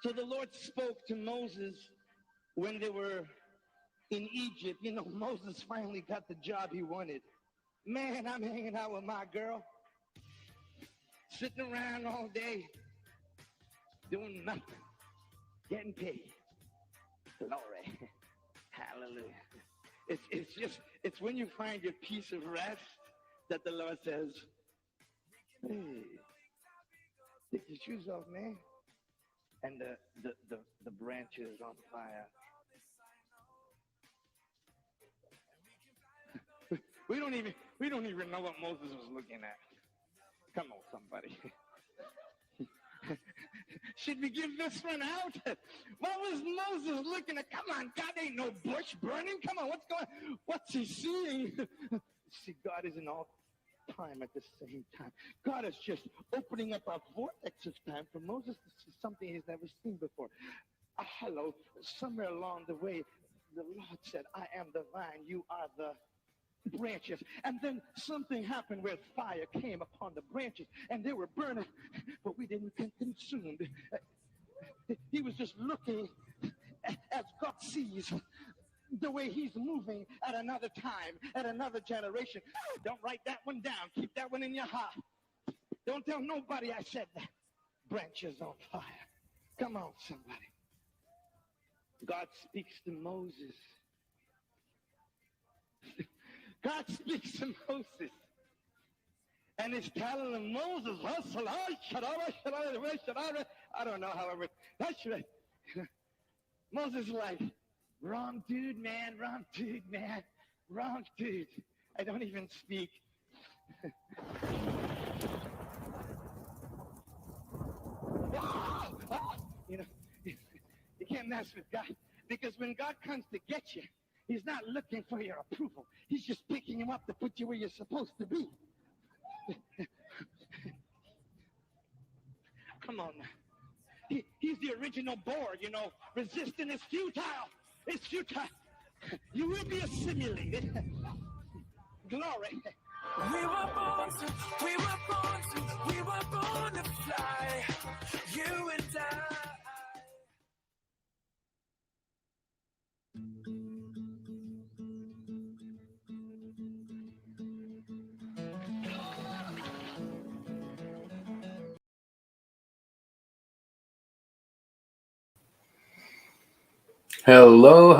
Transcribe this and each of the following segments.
So the Lord spoke to Moses when they were in Egypt. You know, Moses finally got the job he wanted. Man, I'm hanging out with my girl, sitting around all day, doing nothing, getting paid. Glory. Hallelujah. It's when you find your peace of rest that the Lord says, hey, take your shoes off, man. And the branch is on fire. We don't even know what Moses was looking at. Come on, somebody. Should we give this one out? What was Moses looking at? Come on, God ain't no bush burning. Come on, what's he seeing? See, God is in all time at the same time. God is just opening up a vortex of time for Moses to see something he's never seen before. Hello, somewhere along the way, the Lord said, I am the vine, you are the branches. And then something happened where fire came upon the branches and they were burning, but we didn't get consumed. He was just looking as God sees the way he's moving at another time, at another generation. Don't write that one down. Keep that one in your heart. Don't tell nobody I said that. Branches on fire. Come on, somebody. God speaks to Moses. God speaks to Moses. And he's telling him, Moses, I don't know, however, that's right. Moses is like, wrong dude, man, wrong dude. I don't even speak. You know, you can't mess with God. Because when God comes to get you, he's not looking for your approval. He's just picking you up to put you where you're supposed to be. Come on now. He's the original Borg, you know. Resisting is futile. It's futile. You will be assimilated. Glory. We were born to fly. You and I. Hello.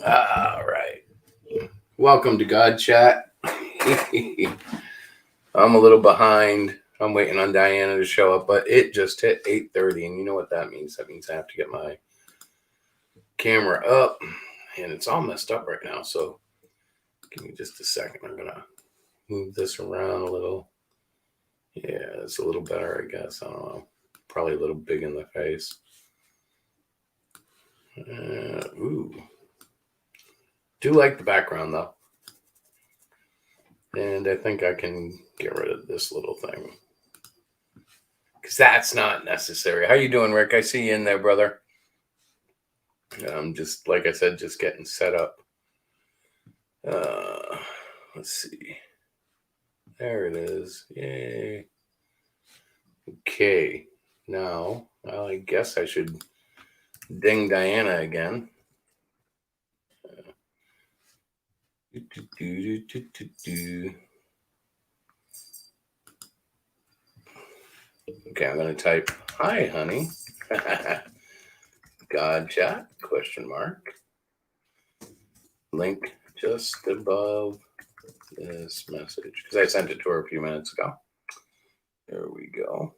All right. Welcome to God Chat. I'm a little behind. I'm waiting on Diana to show up, but it just hit 8:30, and you know what that means. That means I have to get my camera up, and it's all messed up right now. So give me just a second. I'm going to move this around a little. Yeah, it's a little better, I guess. I don't know. Probably a little big in the face. Ooh. Do like the background, though. And I think I can get rid of this little thing. Because that's not necessary. How you doing, Rick? I see you in there, brother. I'm just, like I said, just getting set up. Let's see. There it is. Yay. Okay. Now, well, I guess I should ding Diana again. Okay, I'm going to type, "Hi, honey." God chat, ? Link just above this message, because I sent it to her a few minutes ago. There we go.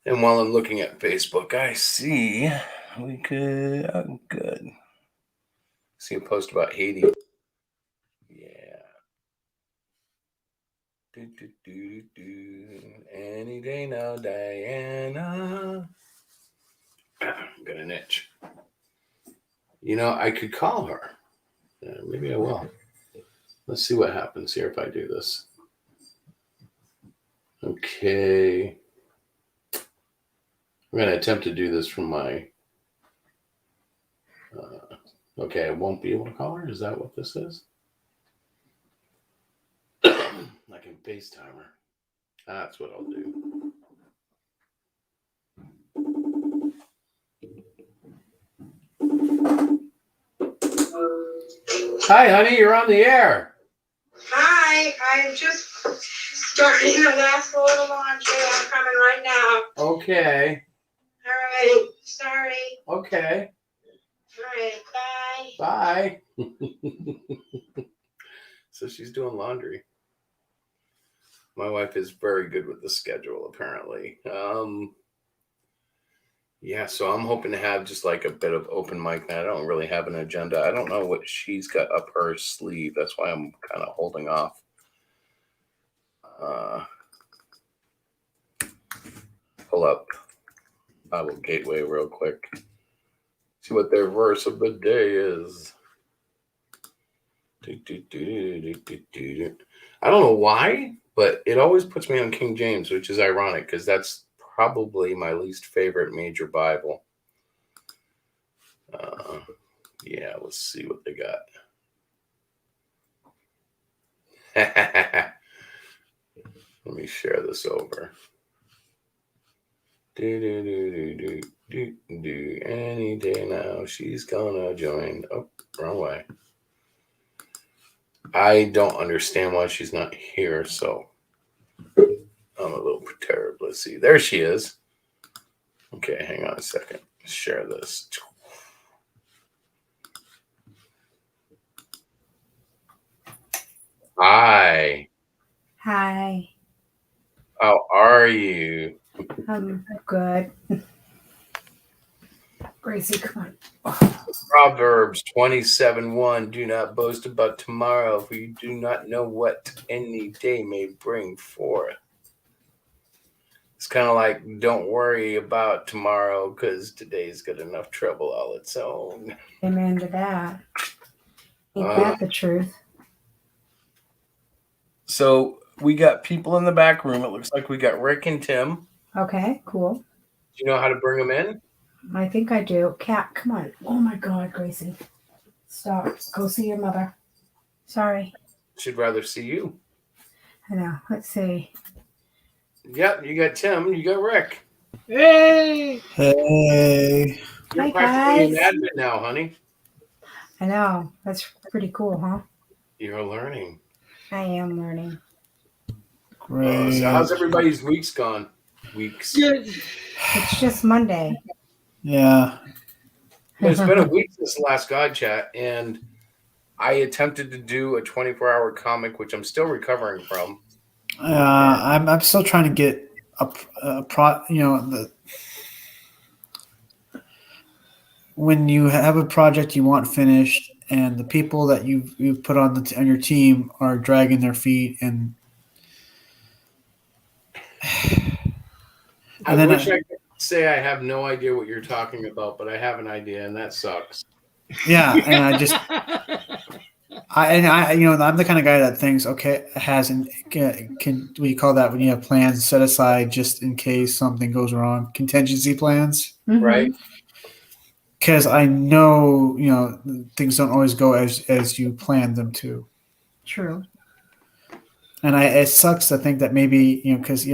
And while I'm looking at Facebook, I see we could, oh, good. See a post about Haiti. Yeah. Any day now, Diana. I'm got an itch. You know, I could call her. Maybe I will. Let's see what happens here if I do this. Okay. I'm going to attempt to do this from my... okay, I won't be able to call her? Is that what this is? I can FaceTime her. That's what I'll do. Hi, honey, you're on the air. Hi, I'm just starting the last little laundry. I'm coming right now. Okay. All right, sorry. Okay. All right, bye. Bye. So she's doing laundry. My wife is very good with the schedule, apparently. Yeah, so I'm hoping to have just like a bit of open mic night. I don't really have an agenda. I don't know what she's got up her sleeve. That's why I'm kind of holding off. Pull up Bible Gateway real quick. See what their verse of the day is. I don't know why, but it always puts me on King James, which is ironic because that's probably my least favorite major Bible. Yeah, let's see what they got. Let me share this over. Any day now, she's gonna join. Oh, wrong way. I don't understand why she's not here, so I'm a little perturbed. Let's see. There she is. Okay, hang on a second. Let's share this. Hi. Hi. How are you? I'm good. Gracie, come on. Proverbs 27:1. Do not boast about tomorrow, for you do not know what any day may bring forth. It's kind of like, don't worry about tomorrow because today's got enough trouble all its own. Amen to that. Ain't that the truth? So we got people in the back room. It looks like we got Rick and Tim. Okay, cool. Do you know how to bring them in? I think I do. Cat, come on. Oh my God, Gracie. Stop. Go see your mother. Sorry. She'd rather see you. I know. Let's see. Yep, you got Tim. You got Rick. Hey! Hey. You're Hi, practically guys. an admin now, honey. I know. That's pretty cool, huh? You're learning. I am learning. Great. So how's everybody's weeks gone? Weeks. Good. It's just Monday. Yeah. It's been a week since the last God Chat, and I attempted to do a 24-hour comic, which I'm still recovering from. I'm still trying to get when you have a project you want finished, and the people that you've put on your team are dragging their feet, and I wish I could say I have no idea what you're talking about, but I have an idea, and that sucks. yeah, and I'm the kind of guy that thinks, okay, can we call that when you have plans set aside just in case something goes wrong, contingency plans? Mhm. Right. Because I know, things don't always go as you planned them to. True. And it sucks to think that maybe, because,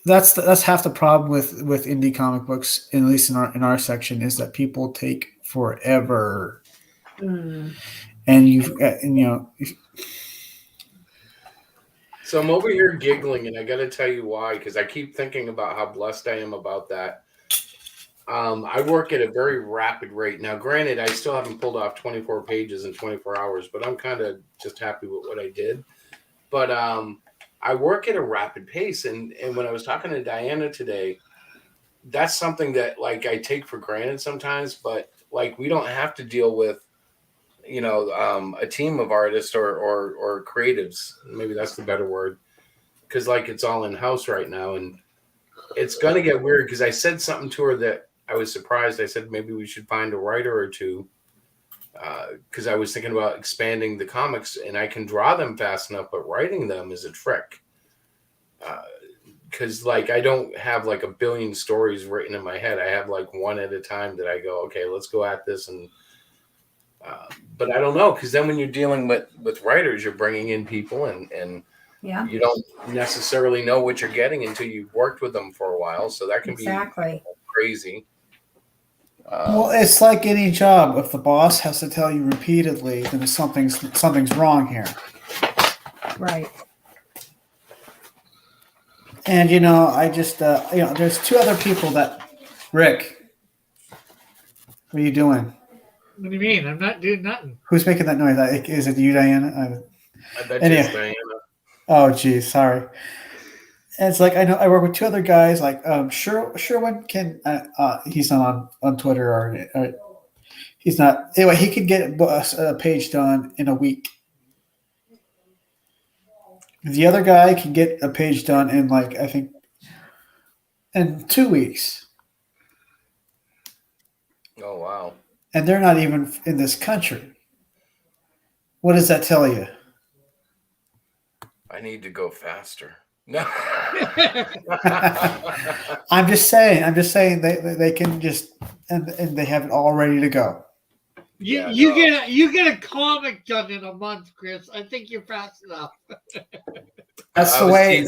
that's half the problem with indie comic books, at least in our section, is that people take forever. Mm. And So I'm over here giggling, and I got to tell you why, because I keep thinking about how blessed I am about that. I work at a very rapid rate. Now, granted, I still haven't pulled off 24 pages in 24 hours, but I'm kind of just happy with what I did. But I work at a rapid pace, and when I was talking to Diana today, that's something that like I take for granted sometimes. But like we don't have to deal with, a team of artists or creatives. Maybe that's the better word, because like it's all in house right now, and it's gonna get weird. Because I said something to her that I was surprised. I said maybe we should find a writer or two, because I was thinking about expanding the comics, and I can draw them fast enough, but writing them is a trick. Because like I don't have like a billion stories written in my head. I have like one at a time that I go, okay, let's go at this. And but I don't know, because then when you're dealing with writers, you're bringing in people, and Yeah. you don't necessarily know what you're getting until you've worked with them for a while. So that can Exactly. be crazy. well, it's like any job. If the boss has to tell you repeatedly, then something's wrong here. Right. And I just there's two other people that Rick. What are you doing? What do you mean? I'm not doing nothing. Who's making that noise? Is it you, Diana? I bet Anyway. it's Diana. Oh, geez, sorry. And it's like I know I work with two other guys. Like Sherwin can he's not on Twitter or he's not. Anyway, he could get a page done in a week. The other guy can get a page done in I think in 2 weeks. Oh wow. And they're not even in this country. What does that tell you? I need to go faster. No. I'm just saying they can just and they have it all ready to go. You get a comic done in a month, Chris. I think you're fast enough. That's the way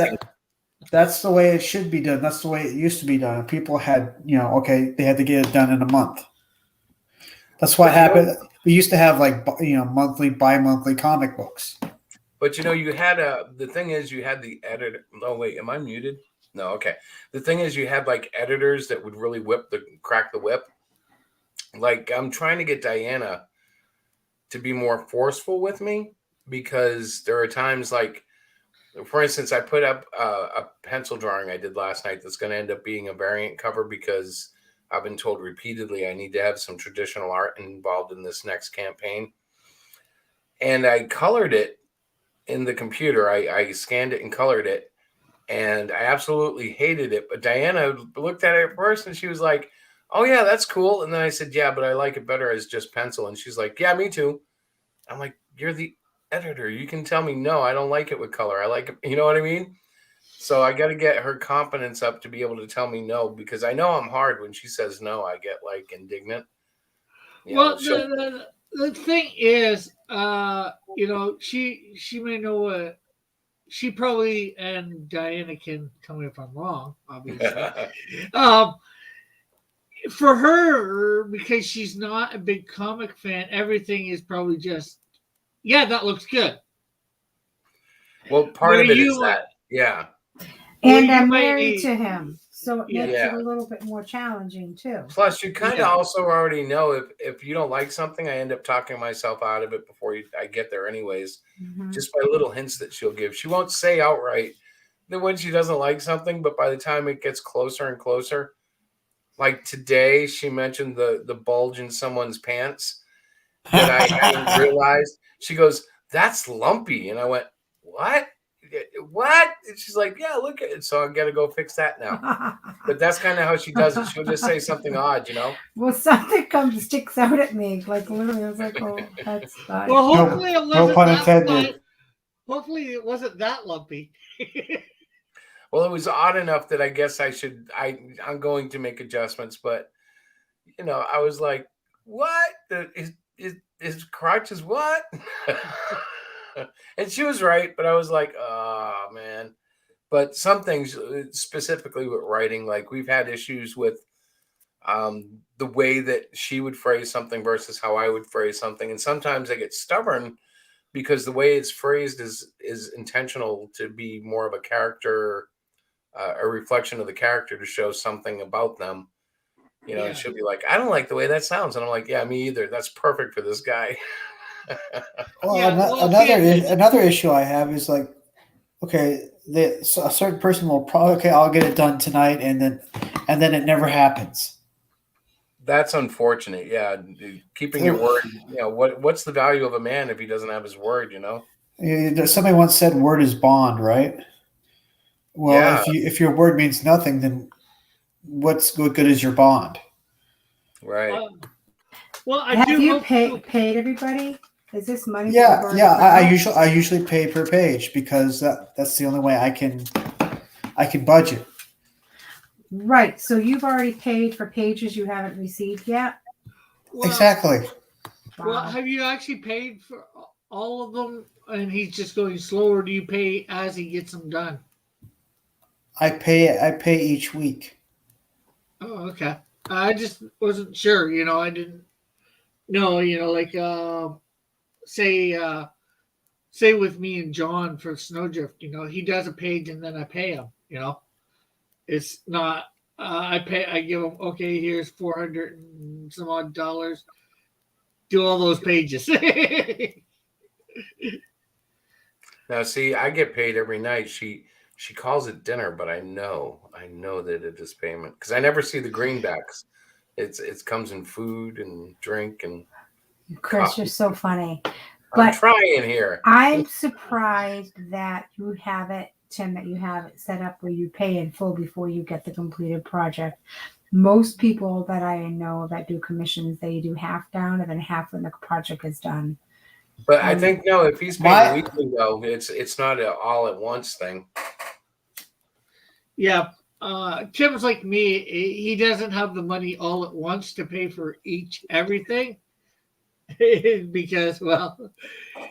that's the way it should be done. That's the way it used to be done. People had, they had to get it done in a month. That's what happened. We used to have monthly, bi-monthly comic books. But you had the thing is you had the editor. Oh wait, am I muted? No, okay. The thing is you had like editors that would really crack the whip. Like I'm trying to get Diana to be more forceful with me, because there are times like, for instance, I put up a pencil drawing I did last night that's going to end up being a variant cover, because I've been told repeatedly I need to have some traditional art involved in this next campaign. And I colored it in the computer. I scanned it and colored it, and I absolutely hated it. But Diana looked at it first and she was like, oh yeah, that's cool. And then I said, yeah, but I like it better as just pencil. And she's like, yeah, me too. I'm like, you're the editor. You can tell me, no, I don't like it with color. I like it. You know what I mean? So I got to get her confidence up to be able to tell me no, because I know I'm hard. When she says no, I get like indignant. The thing is, she may know what she probably, and Diana can tell me if I'm wrong, obviously. For her, because she's not a big comic fan, everything is probably just, yeah, that looks good. Well, part of it is that, yeah. And I'm married to him, so it makes Yeah. it a little bit more challenging too. Plus, you kind of also already know if you don't like something, I end up talking myself out of it before I get there anyways, just by little hints that she'll give. She won't say outright that when she doesn't like something, but by the time it gets closer and closer, like today, she mentioned the bulge in someone's pants that I hadn't realized. She goes, that's lumpy. And I went, what? what? And she's like, yeah, look at it. So I got to go fix that now. But that's kind of how she does it. She'll just say something odd, you know? Well, something sticks out at me. Like literally, I was like, "Oh, that's fine." Well, hopefully it no wasn't pun that intended. hopefully it wasn't that lumpy. Well, it was odd enough that I guess I'm going to make adjustments, but you know, I was like, what? His crotch is what? And she was right, but I was like, oh man. But some things specifically with writing, like we've had issues with the way that she would phrase something versus how I would phrase something. And sometimes I get stubborn because the way it's phrased is intentional to be more of a character, a reflection of the character to show something about them. You know, Yeah. and she'll be like, I don't like the way that sounds. And I'm like, yeah, me either. That's perfect for this guy. Well, Yeah, well, another issue I have is like, okay, so a certain person will probably, okay, I'll get it done tonight, and then it never happens. That's unfortunate. Yeah. Keeping your word, you know, what's the value of a man if he doesn't have his word, you know? Somebody once said, "Word is bond," right? Well, Yeah. if your word means nothing, then what good is your bond? Right. Well, I Have do you hope paid everybody? Is this money? Yeah, over- yeah. I usually pay per page because that's the only way I can budget. Right. So you've already paid for pages you haven't received yet. well, Exactly. Well, Wow. have you actually paid for all of them, and he's just going slow, or do you pay as he gets them done? I pay each week. Oh, okay. I just wasn't sure. You know, I didn't know. You know, like say with me and John for Snowdrift. You know, he does a page and then I pay him. You know, it's not. I give him, okay, here's 400 and some odd dollars. Do all those pages. Now, see, I get paid every night. She calls it dinner, but I know that it is payment because I never see the greenbacks. It comes in food and drink and. Chris, you're so funny. I'm But trying here. I'm surprised that you have it, Tim, that you have it set up where you pay in full before you get the completed project. Most people that I know that do commissions, they do half down and then half when the project is done. But I think no, if he's My- paying weekly though, it's not an all at once thing. Yeah. Tim's like me. He doesn't have the money all at once to pay for everything because, well,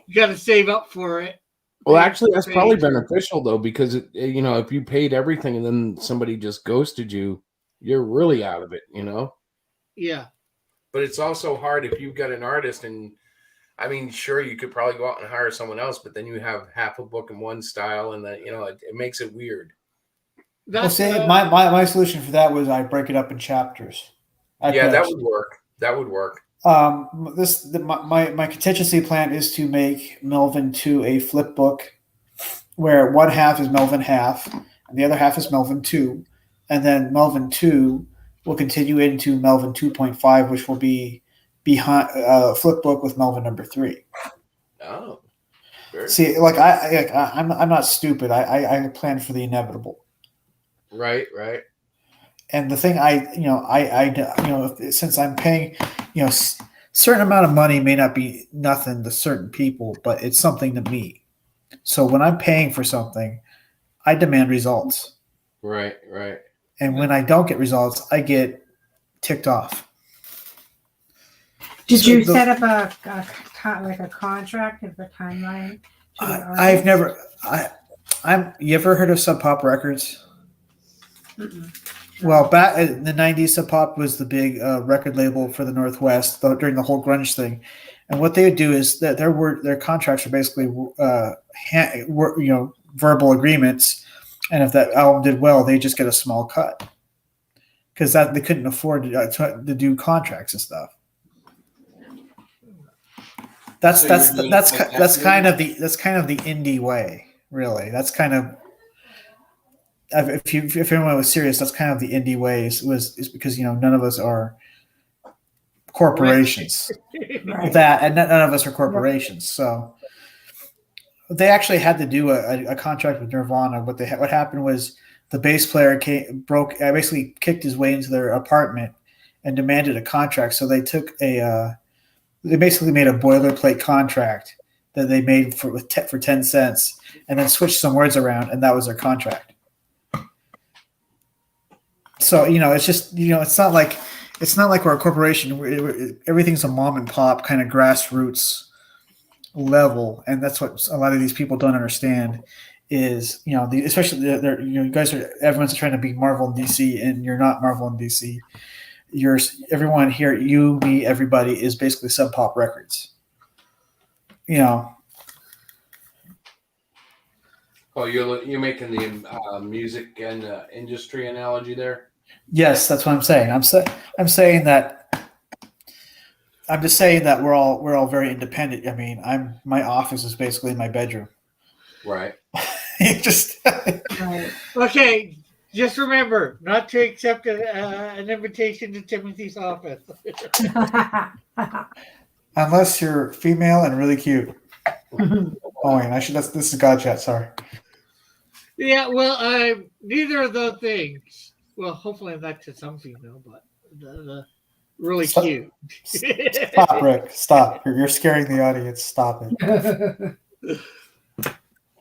you got to save up for it. Well, actually, that's probably beneficial though, because you know, if you paid everything and then somebody just ghosted you, you're really out of it. You know. Yeah. But it's also hard if you've got an artist, and I mean, sure, you could probably go out and hire someone else, but then you have half a book in one style, and that, you know, it makes it weird. Well, see, my solution for that was I break it up in chapters. That would work. That would work. My contingency plan is to make Melvin 2 a flip book where one half is Melvin half and the other half is Melvin 2, and then Melvin 2 will continue into Melvin 2.5, which will be behind flip book with Melvin number 3. Oh, very see, like I'm not stupid. I plan for the inevitable. Right. And the thing since I'm paying, certain amount of money may not be nothing to certain people, but it's something to me. So when I'm paying for something, I demand results. Right. And when I don't get results, I get ticked off. Did you set up a contract of the timeline? I've never. You ever heard of Sub Pop Records? Mm-mm. Well, back in the 90s, Sub Pop was the big record label for the Northwest during the whole grunge thing. And what they would do is that their contracts are basically verbal agreements, and if that album did well, they just get a small cut because they couldn't afford to do contracts and stuff. That's kind of the indie way, really. That's kind of, if anyone was serious, that's kind of the indie way is because none of us are corporations. Right. That and none of us are corporations. So They actually had to do a contract with Nirvana. What happened was the bass player basically kicked his way into their apartment and demanded a contract. So they took they basically made a boilerplate contract that they made for 10 cents and then switched some words around, and that was their contract. So, it's just, it's not like we're a corporation. Everything's a mom and pop kind of grassroots level. And that's what a lot of these people don't understand is, especially everyone's trying to be Marvel and DC, and you're not Marvel and DC. Everyone here, you, me, everybody is basically Sub Pop Records. Oh, you're making the music and industry analogy there. Yes, that's what I'm saying. I'm saying that. I'm just saying that we're all very independent. I mean, my office is basically my bedroom. Right. Right. Okay, just remember not to accept an invitation to Timothy's office. Unless you're female and really cute. Oh, and this is God Chat. Sorry. Yeah, well, neither of those things. Well, hopefully not to some female, but the really cute. Stop, Rick. Stop. You're scaring the audience. Stop it.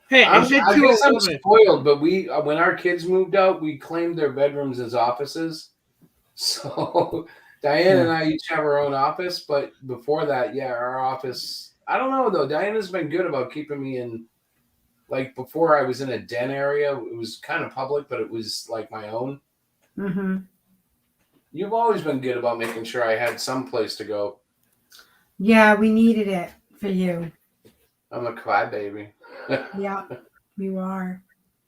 Hey, I I said guess to a I'm woman. spoiled, but when our kids moved out, we claimed their bedrooms as offices. So Diane and I each have our own office, but before that, yeah, our office. I don't know though. Diana's been good about keeping me in. Like before, I was in a den area. It was kind of public, but it was like my own. Mm-hmm. You've always been good about making sure I had some place to go. Yeah, we needed it for you. I'm a crybaby. Yeah, you are.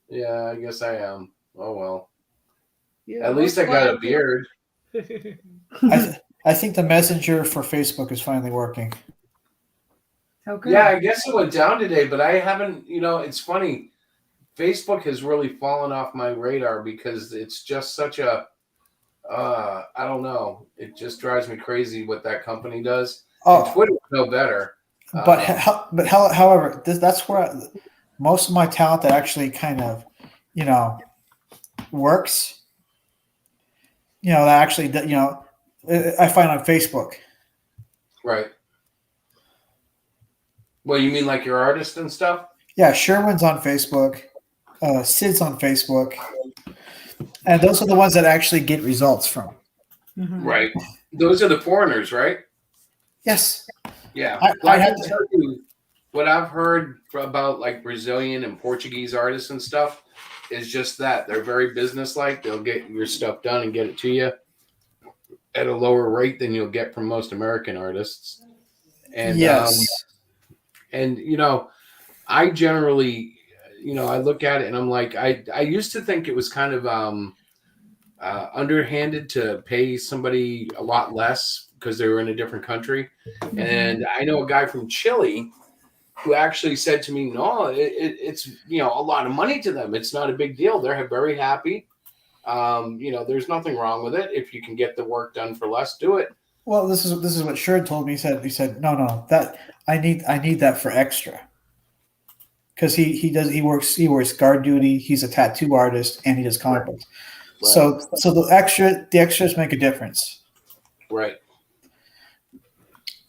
Yeah, I guess I am. Oh well. Yeah, At least I got a beard. I think the messenger for Facebook is finally working. Oh, good. Yeah, I guess it went down today, but I haven't. It's funny. Facebook has really fallen off my radar because it's just such a. I don't know. It just drives me crazy what that company does. Oh, And Twitter's no better. However, that's where most of my talent that actually kind of, works. That actually, I find on Facebook. Right. Well, you mean like your artist and stuff? Yeah, Sherwin's on Facebook. Sid's on Facebook. And those are the ones that actually get results from. Mm-hmm. Right. Those are the foreigners, right? Yes. Yeah. I had to tell you what I've heard about like Brazilian and Portuguese artists and stuff is just that they're very businesslike. They'll get your stuff done and get it to you at a lower rate than you'll get from most American artists. And yes. I generally, I look at it and I'm like, I used to think it was kind of underhanded to pay somebody a lot less because they were in a different country. Mm-hmm. And I know a guy from Chile who actually said to me, no, it's, a lot of money to them. It's not a big deal. They're very happy. There's nothing wrong with it. If you can get the work done for less, do it. Well, this is what Sherwin told me. He said, no, that I need that for extra. Because he works guard duty. He's a tattoo artist and he does comic books. Right. So the extras make a difference. Right.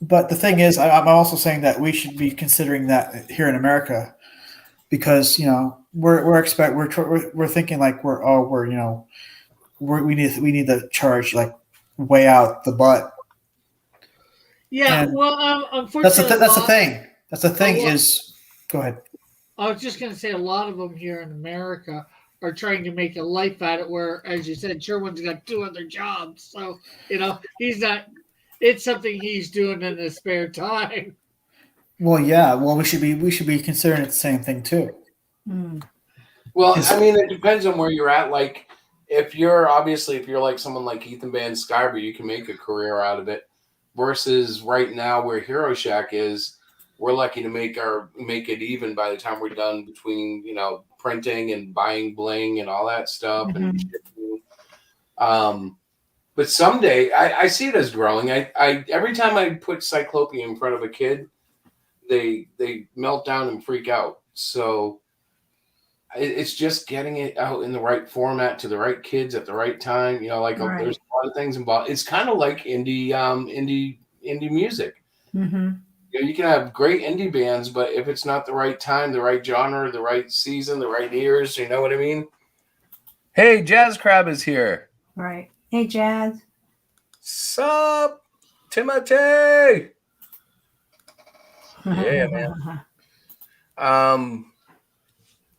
But the thing is, I'm also saying that we should be considering that here in America, because we're thinking like we need to charge like way out the butt. Yeah, and well, unfortunately, that's the thing. That's the thing is, go ahead. I was just going to say a lot of them here in America are trying to make a life at it where, as you said, Sherwin's got 2 other jobs. So, he's not, it's something he's doing in his spare time. Well, yeah. Well, we should be considering it the same thing too. Mm. Well, I mean, it depends on where you're at. Like, if you're like someone like Ethan Van Sciver, you can make a career out of it. Versus right now where Hero Shack is, we're lucky to make it even by the time we're done between, printing and buying bling and all that stuff. Mm-hmm. And but someday I see it as growing. I every time I put Cyclopia in front of a kid, they melt down and freak out So it's just getting it out in the right format to the right kids at the right time. You know, like Right. there's a lot of things involved. It's kind of like indie music. Mm-hmm. You know, you can have great indie bands, but if it's not the right time, the right genre, the right season, the right ears, you know what I mean? Hey, Jazz Crab is here. Right. Hey, Jazz. Sup, Timothy? Yeah, man.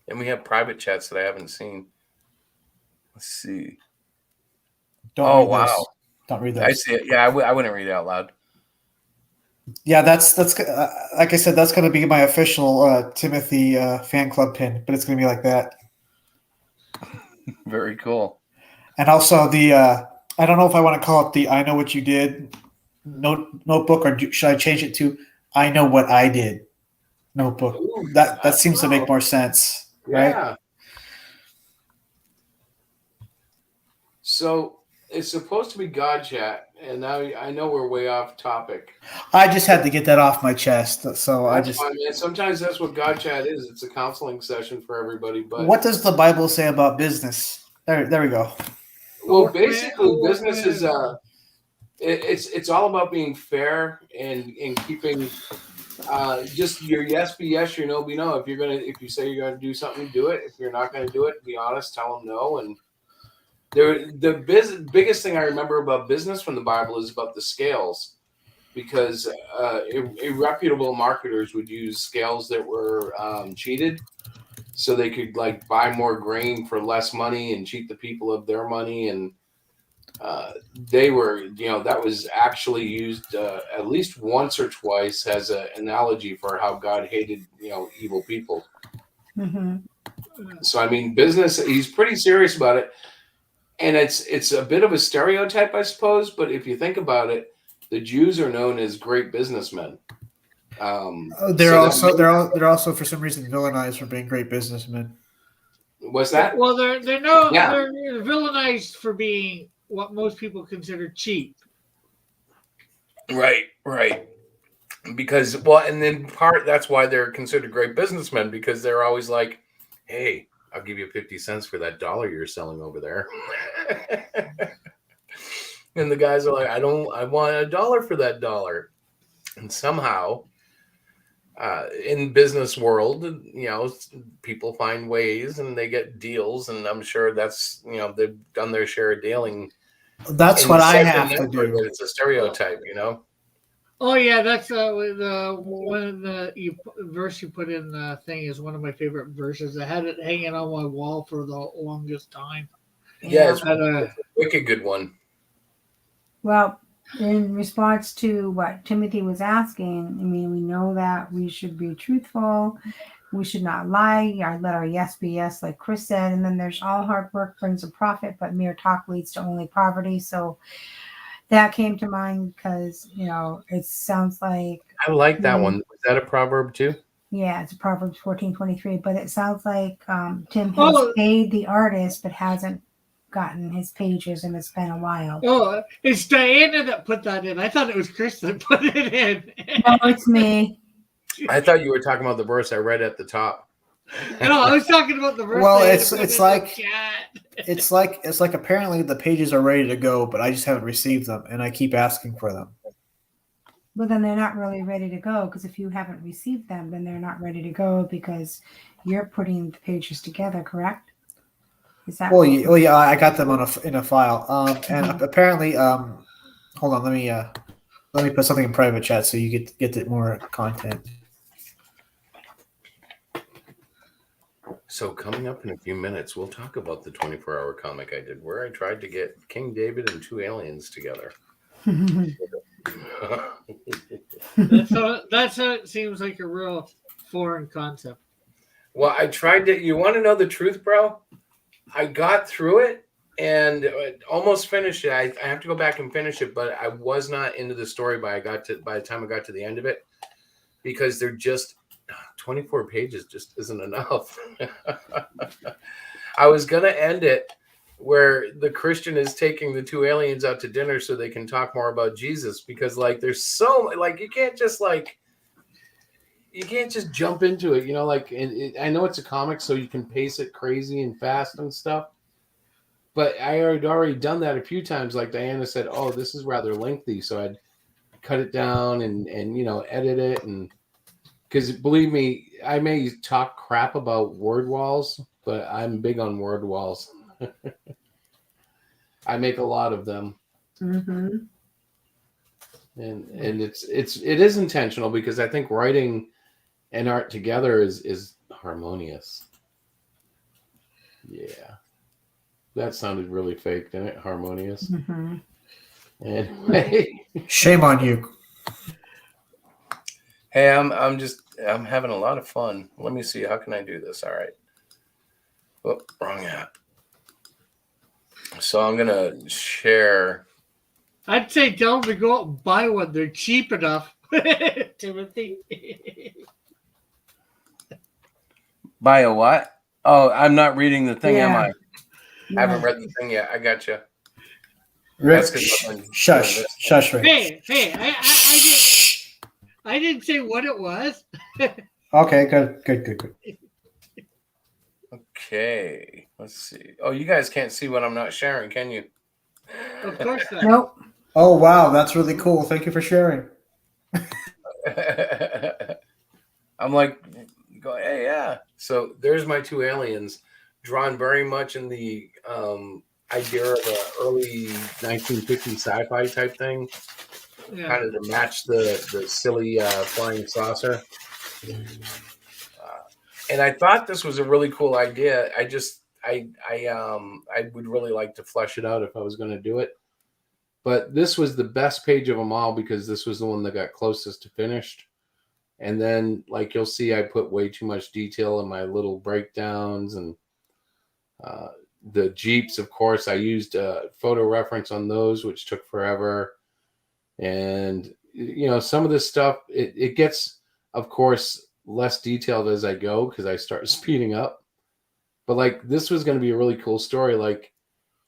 And we have private chats that I haven't seen. Let's see. Don't read wow. those. Don't read those. I see it. Yeah, I wouldn't read it out loud. Yeah, that's like I said, that's going to be my official Timothy fan club pin, but it's going to be like that. Very cool. And also the I don't know if I want to call it the "I Know What You Did" notebook, or should I change it to "I Know What I Did" notebook? Ooh, That seems to make more sense, right? Yeah. So it's supposed to be God Chat, and now I know we're way off topic. I just had to get that off my chest, so That's fine, man. Sometimes that's what God Chat is. It's a counseling session for everybody. But what does the Bible say about business? There we go. well, basically, business is it's all about being fair and keeping just your yes be yes, your no be no. If you say you're gonna do something, do it. If you're not gonna do it, be honest, tell them no. And the biggest thing I remember about business from the Bible is about the scales, because irreputable marketers would use scales that were cheated, so they could like buy more grain for less money and cheat the people of their money. And they were, that was actually used at least once or twice as an analogy for how God hated, evil people. Mm-hmm. So, I mean, business, he's pretty serious about it. And it's a bit of a stereotype, I suppose. But if you think about it, the Jews are known as great businessmen. They're also for some reason villainized for being great businessmen. What's that? Well, they're villainized for being what most people consider cheap. Right. Because, and then that's why they're considered great businessmen, because they're always like, hey, I'll give you 50 cents for that dollar you're selling over there. And the guys are like, I want $1 for that dollar. And somehow, in business world, people find ways and they get deals. And I'm sure that's, they've done their share of dealing. That's what I have to do. It's a stereotype, Oh yeah, that's the verse you put in the thing is one of my favorite verses. I had it hanging on my wall for the longest time. Yeah, it's a wicked good one. Well, in response to what Timothy was asking, I mean, we know that we should be truthful. We should not lie. Let our yes be yes, like Chris said. And then there's all hard work brings a profit, but mere talk leads to only poverty. So that came to mind because, it sounds like... I like that one. Is that a proverb too? Yeah, it's a Proverbs 14:23, but it sounds like Tim has paid the artist but hasn't gotten his pages, and it's been a while. Oh, it's Diana that put that in. I thought it was Chris that put it in. No, it's me. I thought you were talking about the verse I read at the top. No, I was talking about the verse. Well, it's like apparently the pages are ready to go, but I just haven't received them, and I keep asking for them. But then they're not really ready to go, because if you haven't received them, then they're not ready to go because you're putting the pages together, correct? Is that? Well, yeah, I got them in a file, and apparently, hold on, let me put something in private chat so you get more content. So coming up in a few minutes, we'll talk about the 24-hour comic I did, where I tried to get King David and 2 aliens together. That's how it seems like a real foreign concept. Well, I tried to. You want to know the truth, bro? I got through it and almost finished it. I have to go back and finish it, but I was not into the story by the time I got to the end of it, because they're just 24 pages just isn't enough. I was gonna end it where the Christian is taking the 2 aliens out to dinner so they can talk more about Jesus, because there's so you can't just you can't just jump into it, you know. Like, I know it's a comic, so you can pace it crazy and fast and stuff. But I had already done that a few times. Like Diana said, "Oh, this is rather lengthy," so I'd cut it down and edit it. And because believe me, I may talk crap about word walls, but I'm big on word walls. I make a lot of them. Mm-hmm. And it is intentional, because I think writing and art together is harmonious. Yeah, that sounded really fake, didn't it? Harmonious. Mm-hmm. Anyway, Shame on you. Hey, I'm having a lot of fun. Let me see. How can I do this? All right. Oh, wrong app. So I'm gonna share. I'd say tell them to go out and buy one. They're cheap enough. Timothy. Buy a what? Oh, I'm not reading the thing, am Yeah. I? I haven't read the thing yet. I got you. Rick, That's 'cause I'm doing shush, this. shush, Rick. Hey, I didn't say what it was. Okay, good. Okay, let's see. Oh, you guys can't see what I'm not sharing, can you? Of course not. Nope. Oh wow, that's really cool. Thank you for sharing. I'm like, hey, yeah. So there's my two aliens, drawn very much in the idea of an early 1950s sci-fi type thing, Yeah. kind of to match the silly flying saucer. And I thought this was a really cool idea. I would really like to flesh it out if I was going to do it. But this was the best page of them all, because this was the one that got closest to finished. And then, like you'll see, I put way too much detail in my little breakdowns. And the Jeeps, of course, I used a photo reference on those, which took forever. And, some of this stuff, it gets, of course, less detailed as I go, because I start speeding up. But, like, this was going to be a really cool story. Like,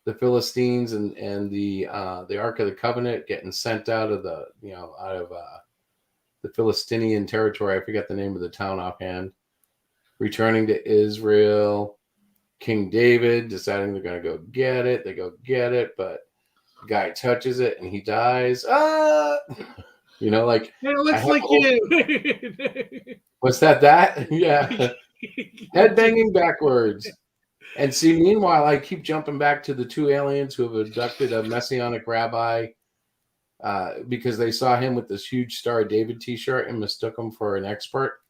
the Philistines and the Ark of the Covenant getting sent out of the Philistinian territory. I forget the name of the town offhand. Returning to Israel. King David deciding they're going to go get it. They go get it, but the guy touches it and he dies. Ah! Like... It looks like you. Was that? Yeah. Head banging backwards. And see, meanwhile, I keep jumping back to the two aliens who have abducted a Messianic rabbi because they saw him with this huge Star of David t-shirt and mistook him for an expert.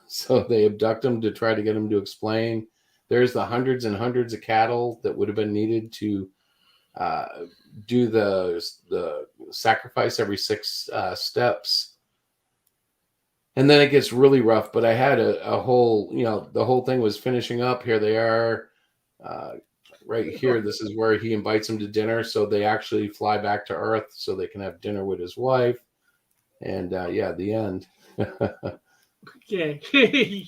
So they abduct him to try to get him to explain. There's the hundreds and hundreds of cattle that would have been needed to do the sacrifice every 6 steps. And then it gets really rough, but I had a whole, the whole thing was finishing up. Here they are right here. This is where he invites them to dinner. So they actually fly back to Earth so they can have dinner with his wife. And the end. Okay.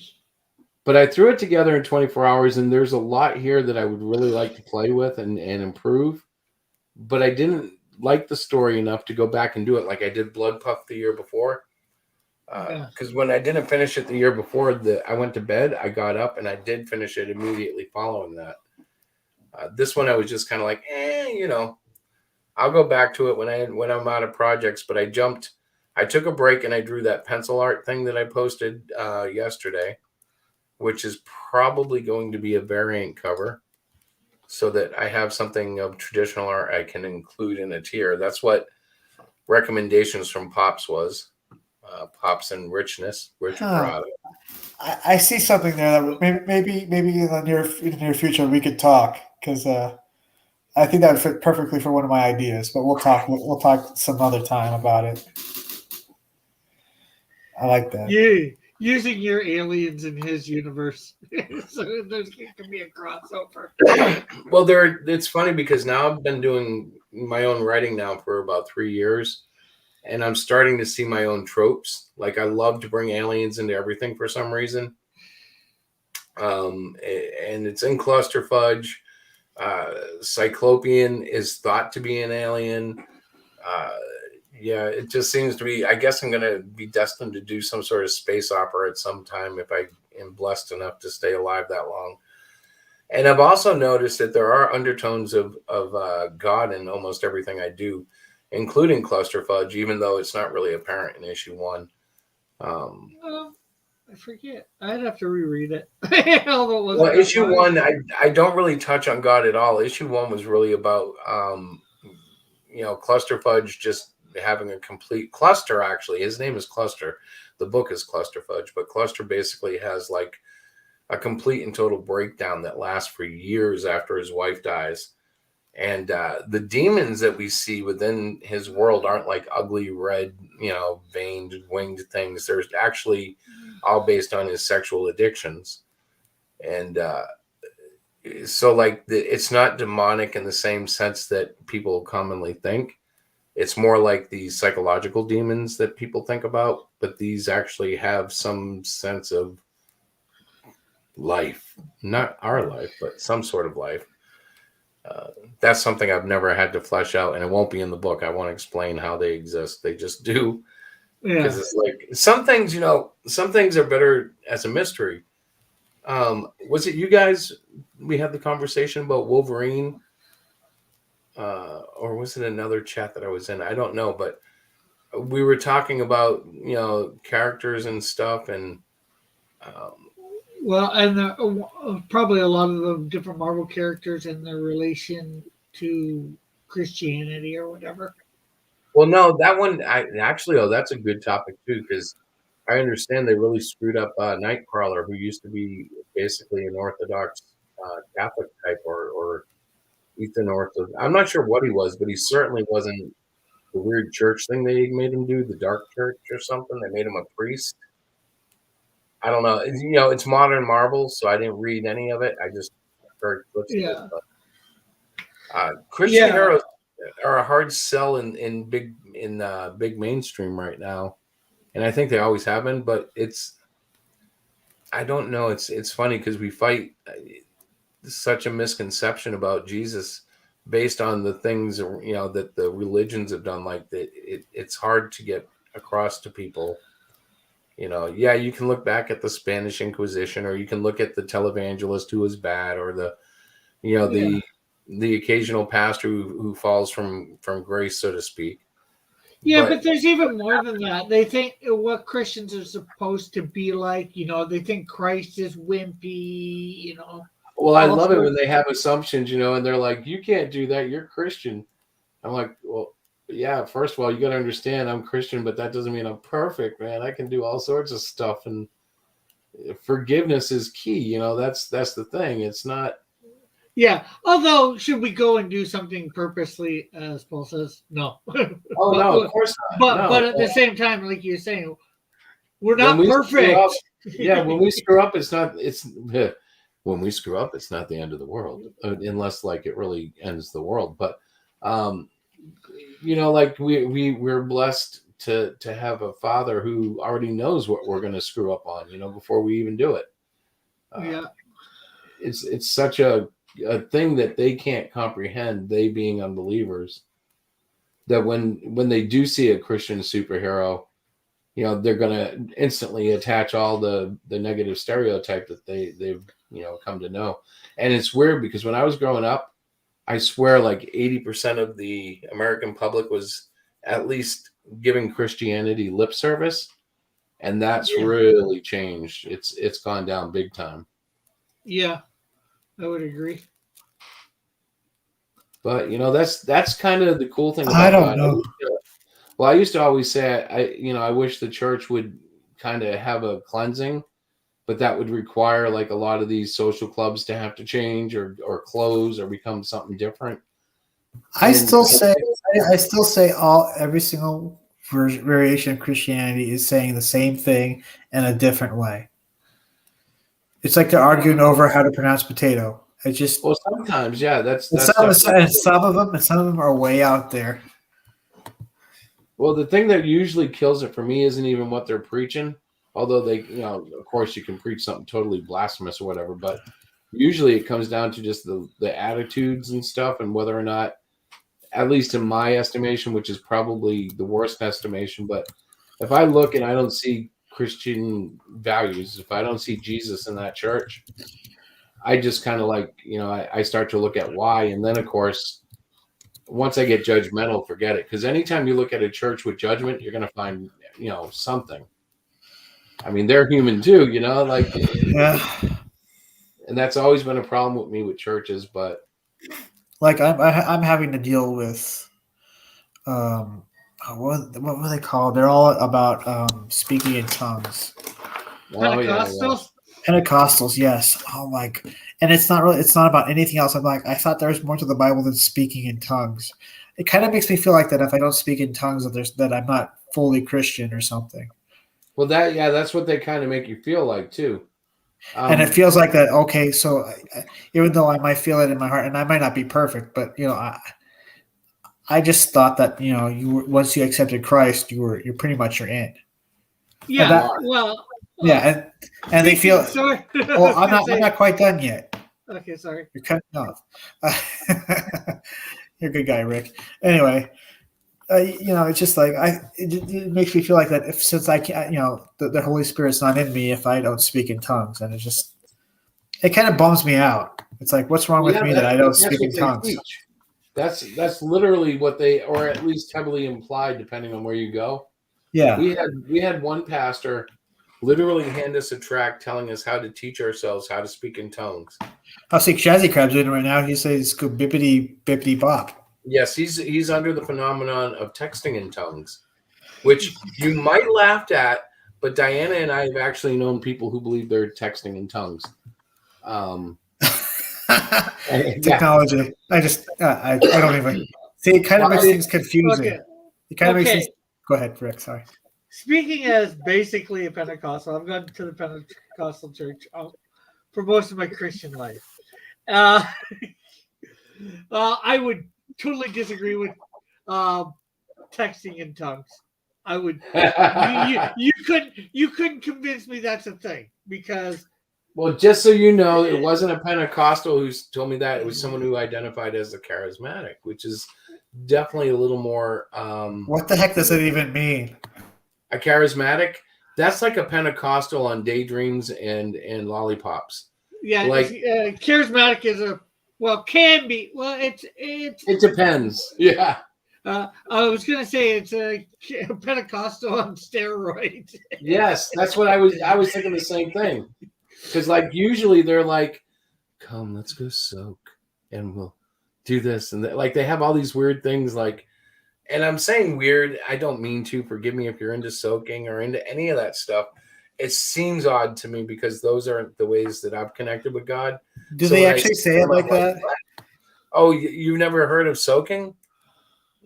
But I threw it together in 24 hours, and there's a lot here that I would really like to play with and improve. But I didn't like the story enough to go back and do it like I did Blood Puff the year before. Because when I didn't finish it the year before, I went to bed, I got up, and I did finish it immediately following that. This one I was just kind of like, I'll go back to it when I'm out of projects. But I took a break and I drew that pencil art thing that I posted yesterday, which is probably going to be a variant cover, so that I have something of traditional art I can include in a tier. That's what recommendations from Pops was. Pops and Richness, Richard Dorado. I see something there that maybe in the near future we could talk, because I think that would fit perfectly for one of my ideas. But we'll talk some other time about it. I like that. Yeah, using your aliens in his universe, so there's going to be a crossover. Well, it's funny because now I've been doing my own writing now for about 3 years. And I'm starting to see my own tropes. Like, I love to bring aliens into everything for some reason. And it's in Cluster Fudge. Cyclopean is thought to be an alien. Yeah, it just seems to be. I guess I'm going to be destined to do some sort of space opera at some time if I am blessed enough to stay alive that long. And I've also noticed that there are undertones of God in almost everything I do, including Clusterfudge, even though it's not really apparent in issue 1. I forget. I'd have to reread it. Well, issue 1, I don't really touch on God at all. Issue 1 was really about, Clusterfudge just having a complete Cluster. Actually, his name is Cluster. The book is Clusterfudge, but Cluster basically has like a complete and total breakdown that lasts for years after his wife dies. And the demons that we see within his world aren't like ugly red, veined, winged things. They're actually all based on his sexual addictions. And so like it's not demonic in the same sense that people commonly think. It's more like the psychological demons that people think about, but these actually have some sense of life, not our life, but some sort of life. That's something I've never had to flesh out, and it won't be in the book. I won't explain how they exist. They just do. Because it's like some things are better as a mystery. Was it you guys? We had the conversation about Wolverine, or was it another chat that I was in? I don't know, but we were talking about characters and stuff, and well, and probably a lot of the different Marvel characters and their relation to Christianity or whatever. Well, no, that one that's a good topic too, because I understand they really screwed up Nightcrawler, who used to be basically an Orthodox Catholic type or Eastern Orthodox. I'm not sure what he was, but he certainly wasn't the weird church thing they made him do, the dark church or something. They made him a priest. I don't know. It's modern Marvel, so I didn't read any of it. I just heard clips of it. But, Christian heroes are a hard sell in big mainstream right now, and I think they always have been. But I don't know. It's funny because we fight such a misconception about Jesus based on the things that the religions have done. Like that, it's hard to get across to people. You can look back at the Spanish Inquisition, or you can look at the televangelist who was bad, or the occasional pastor who falls from grace, so to speak. Yeah, but there's even more than that. They think what Christians are supposed to be like. They think Christ is wimpy. Well, I love it when they have assumptions, and they're like, "You can't do that. You're Christian." I'm like, well. Yeah, first of all, you got to understand I'm Christian, but that doesn't mean I'm perfect, man. I can do all sorts of stuff, and forgiveness is key. That's the thing. It's not. Yeah. Although, should we go and do something purposely, as Paul says? No. Oh no, of course not. But at the same time, like you're saying, we're not perfect. When we screw up, it's not. When we screw up, it's not the end of the world, unless like it really ends the world. But. Like we're blessed to have a father who already knows what we're going to screw up on, before we even do it. It's such a thing that they can't comprehend, they being unbelievers, that when they do see a Christian superhero, they're going to instantly attach all the negative stereotype that they've come to know. And it's weird because when I was growing up, I swear like 80% of the American public was at least giving Christianity lip service. And that's really changed. It's gone down big time. Yeah, I would agree. But that's kind of the cool thing about I don't know. I used to always say I wish the church would kind of have a cleansing, but that would require like a lot of these social clubs to have to change or close or become something different. I still say every single variation of Christianity is saying the same thing in a different way. It's like they're arguing over how to pronounce potato. It's just sometimes, yeah, that's some of them are way out there. Well, the thing that usually kills it for me isn't even what they're preaching, although they, of course, you can preach something totally blasphemous or whatever, but usually it comes down to just the attitudes and stuff, and whether or not at least in my estimation, which is probably the worst estimation. But if I look and I don't see Christian values, if I don't see Jesus in that church, I just kind of like, I start to look at why. And then, of course, once I get judgmental, forget it. Because anytime you look at a church with judgment, you're going to find, something. I mean, they're human too, Yeah. And that's always been a problem with me with churches. But like I'm having to deal with, what were they called? They're all about speaking in tongues. Pentecostals. Pentecostals, yes. Oh my! And it's not about anything else. I'm like, I thought there was more to the Bible than speaking in tongues. It kind of makes me feel like that if I don't speak in tongues, that I'm not fully Christian or something. Well, that's what they kind of make you feel like too. And it feels like that. Okay, so even though I might feel it in my heart, and I might not be perfect, but I just thought that once you accepted Christ, you're pretty much you're in. Yeah. Yeah, and they feel. Sorry. Well, I'm not quite done yet. Okay, sorry. You're cutting off. You're a good guy, Rick. Anyway, it's just like it makes me feel like that since I can't, the Holy Spirit's not in me if I don't speak in tongues, and it kind of bums me out. It's like, what's wrong with me that I don't speak in tongues? Teach. That's literally what they, or at least heavily implied, depending on where you go. Yeah, we had one pastor literally hand us a tract telling us how to teach ourselves how to speak in tongues. I'll see Shazzy Crab's doing it right now. He says go bippity bippity bop. Yes, he's under the phenomenon of texting in tongues, which you might laugh at, but Diana and I have actually known people who believe they're texting in tongues. Technology. Yeah. I don't even see. It kind of makes things confusing. Okay. It kind of makes things. Go ahead, Rick. Sorry. Speaking as basically a Pentecostal, I've gone to the Pentecostal church for most of my Christian life. I would totally disagree with texting in tongues. I would. You couldn't convince me that's a thing because. Well, just so you know, it wasn't a Pentecostal who told me that. It was someone who identified as a charismatic, which is definitely a little more. What the heck does it even mean? A charismatic? That's like a Pentecostal on daydreams and lollipops. Yeah, like charismatic is can be. Well, it depends. Yeah. I was gonna say it's a Pentecostal on steroids. Yes, that's what I was thinking the same thing. Because usually they're like, come, let's go soak, and we'll do this, and they have all these weird things and I'm saying weird. I don't mean to. Forgive me if you're into soaking or into any of that stuff. It seems odd to me because those aren't the ways that I've connected with God. Do they actually say it like that? Oh, you've never heard of soaking?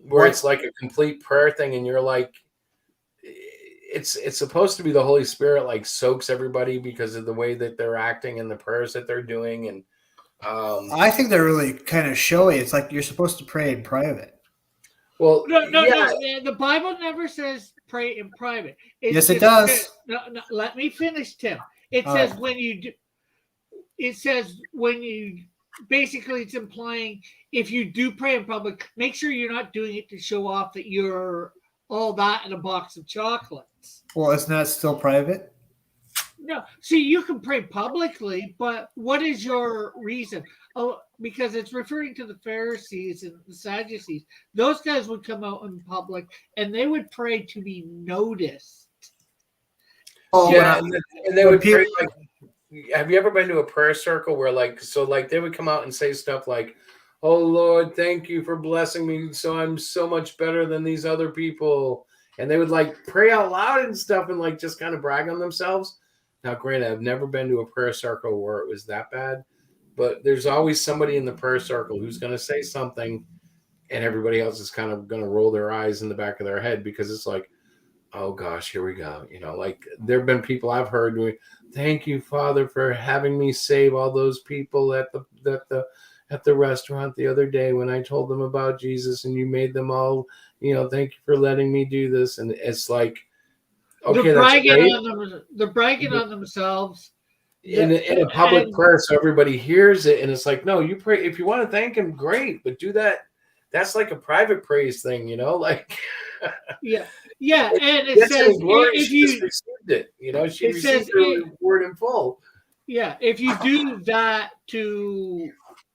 Where it's like a complete prayer thing, and you're like, it's supposed to be the Holy Spirit soaks everybody because of the way that they're acting and the prayers that they're doing. And I think they're really kind of showy. It's like you're supposed to pray in private. Well, no. The Bible never says pray in private. Yes, it does. No, let me finish, Tim. It says when you do. It says when you. Basically, it's implying if you do pray in public, make sure you're not doing it to show off that you're all that in a box of chocolates. Well, isn't that still private? No. See, you can pray publicly, but what is your reason? Oh, because it's referring to the Pharisees and the Sadducees. Those guys would come out in public and they would pray to be noticed. Oh, yeah, and they would pray have you ever been to a prayer circle where they would come out and say stuff like, oh Lord, thank you for blessing me, so I'm so much better than these other people, and they would pray out loud and stuff and just kind of brag on themselves. Now, granted, I've never been to a prayer circle where it was that bad, but there's always somebody in the prayer circle who's going to say something, and everybody else is kind of going to roll their eyes in the back of their head because it's like, oh gosh, here we go. There have been people I've heard doing, thank you, Father, for having me save all those people at the restaurant the other day when I told them about Jesus and you made them all, thank you for letting me do this. And it's like, okay, they're bragging on themselves in a public prayer, so everybody hears it. And it's like, no, you pray if you want to thank him, great, but do that that's like a private praise thing, you know, like Yeah, yeah, and it that's says in glory. if She just you, received it, you know, she it says received the reward in full. yeah, if you do that to,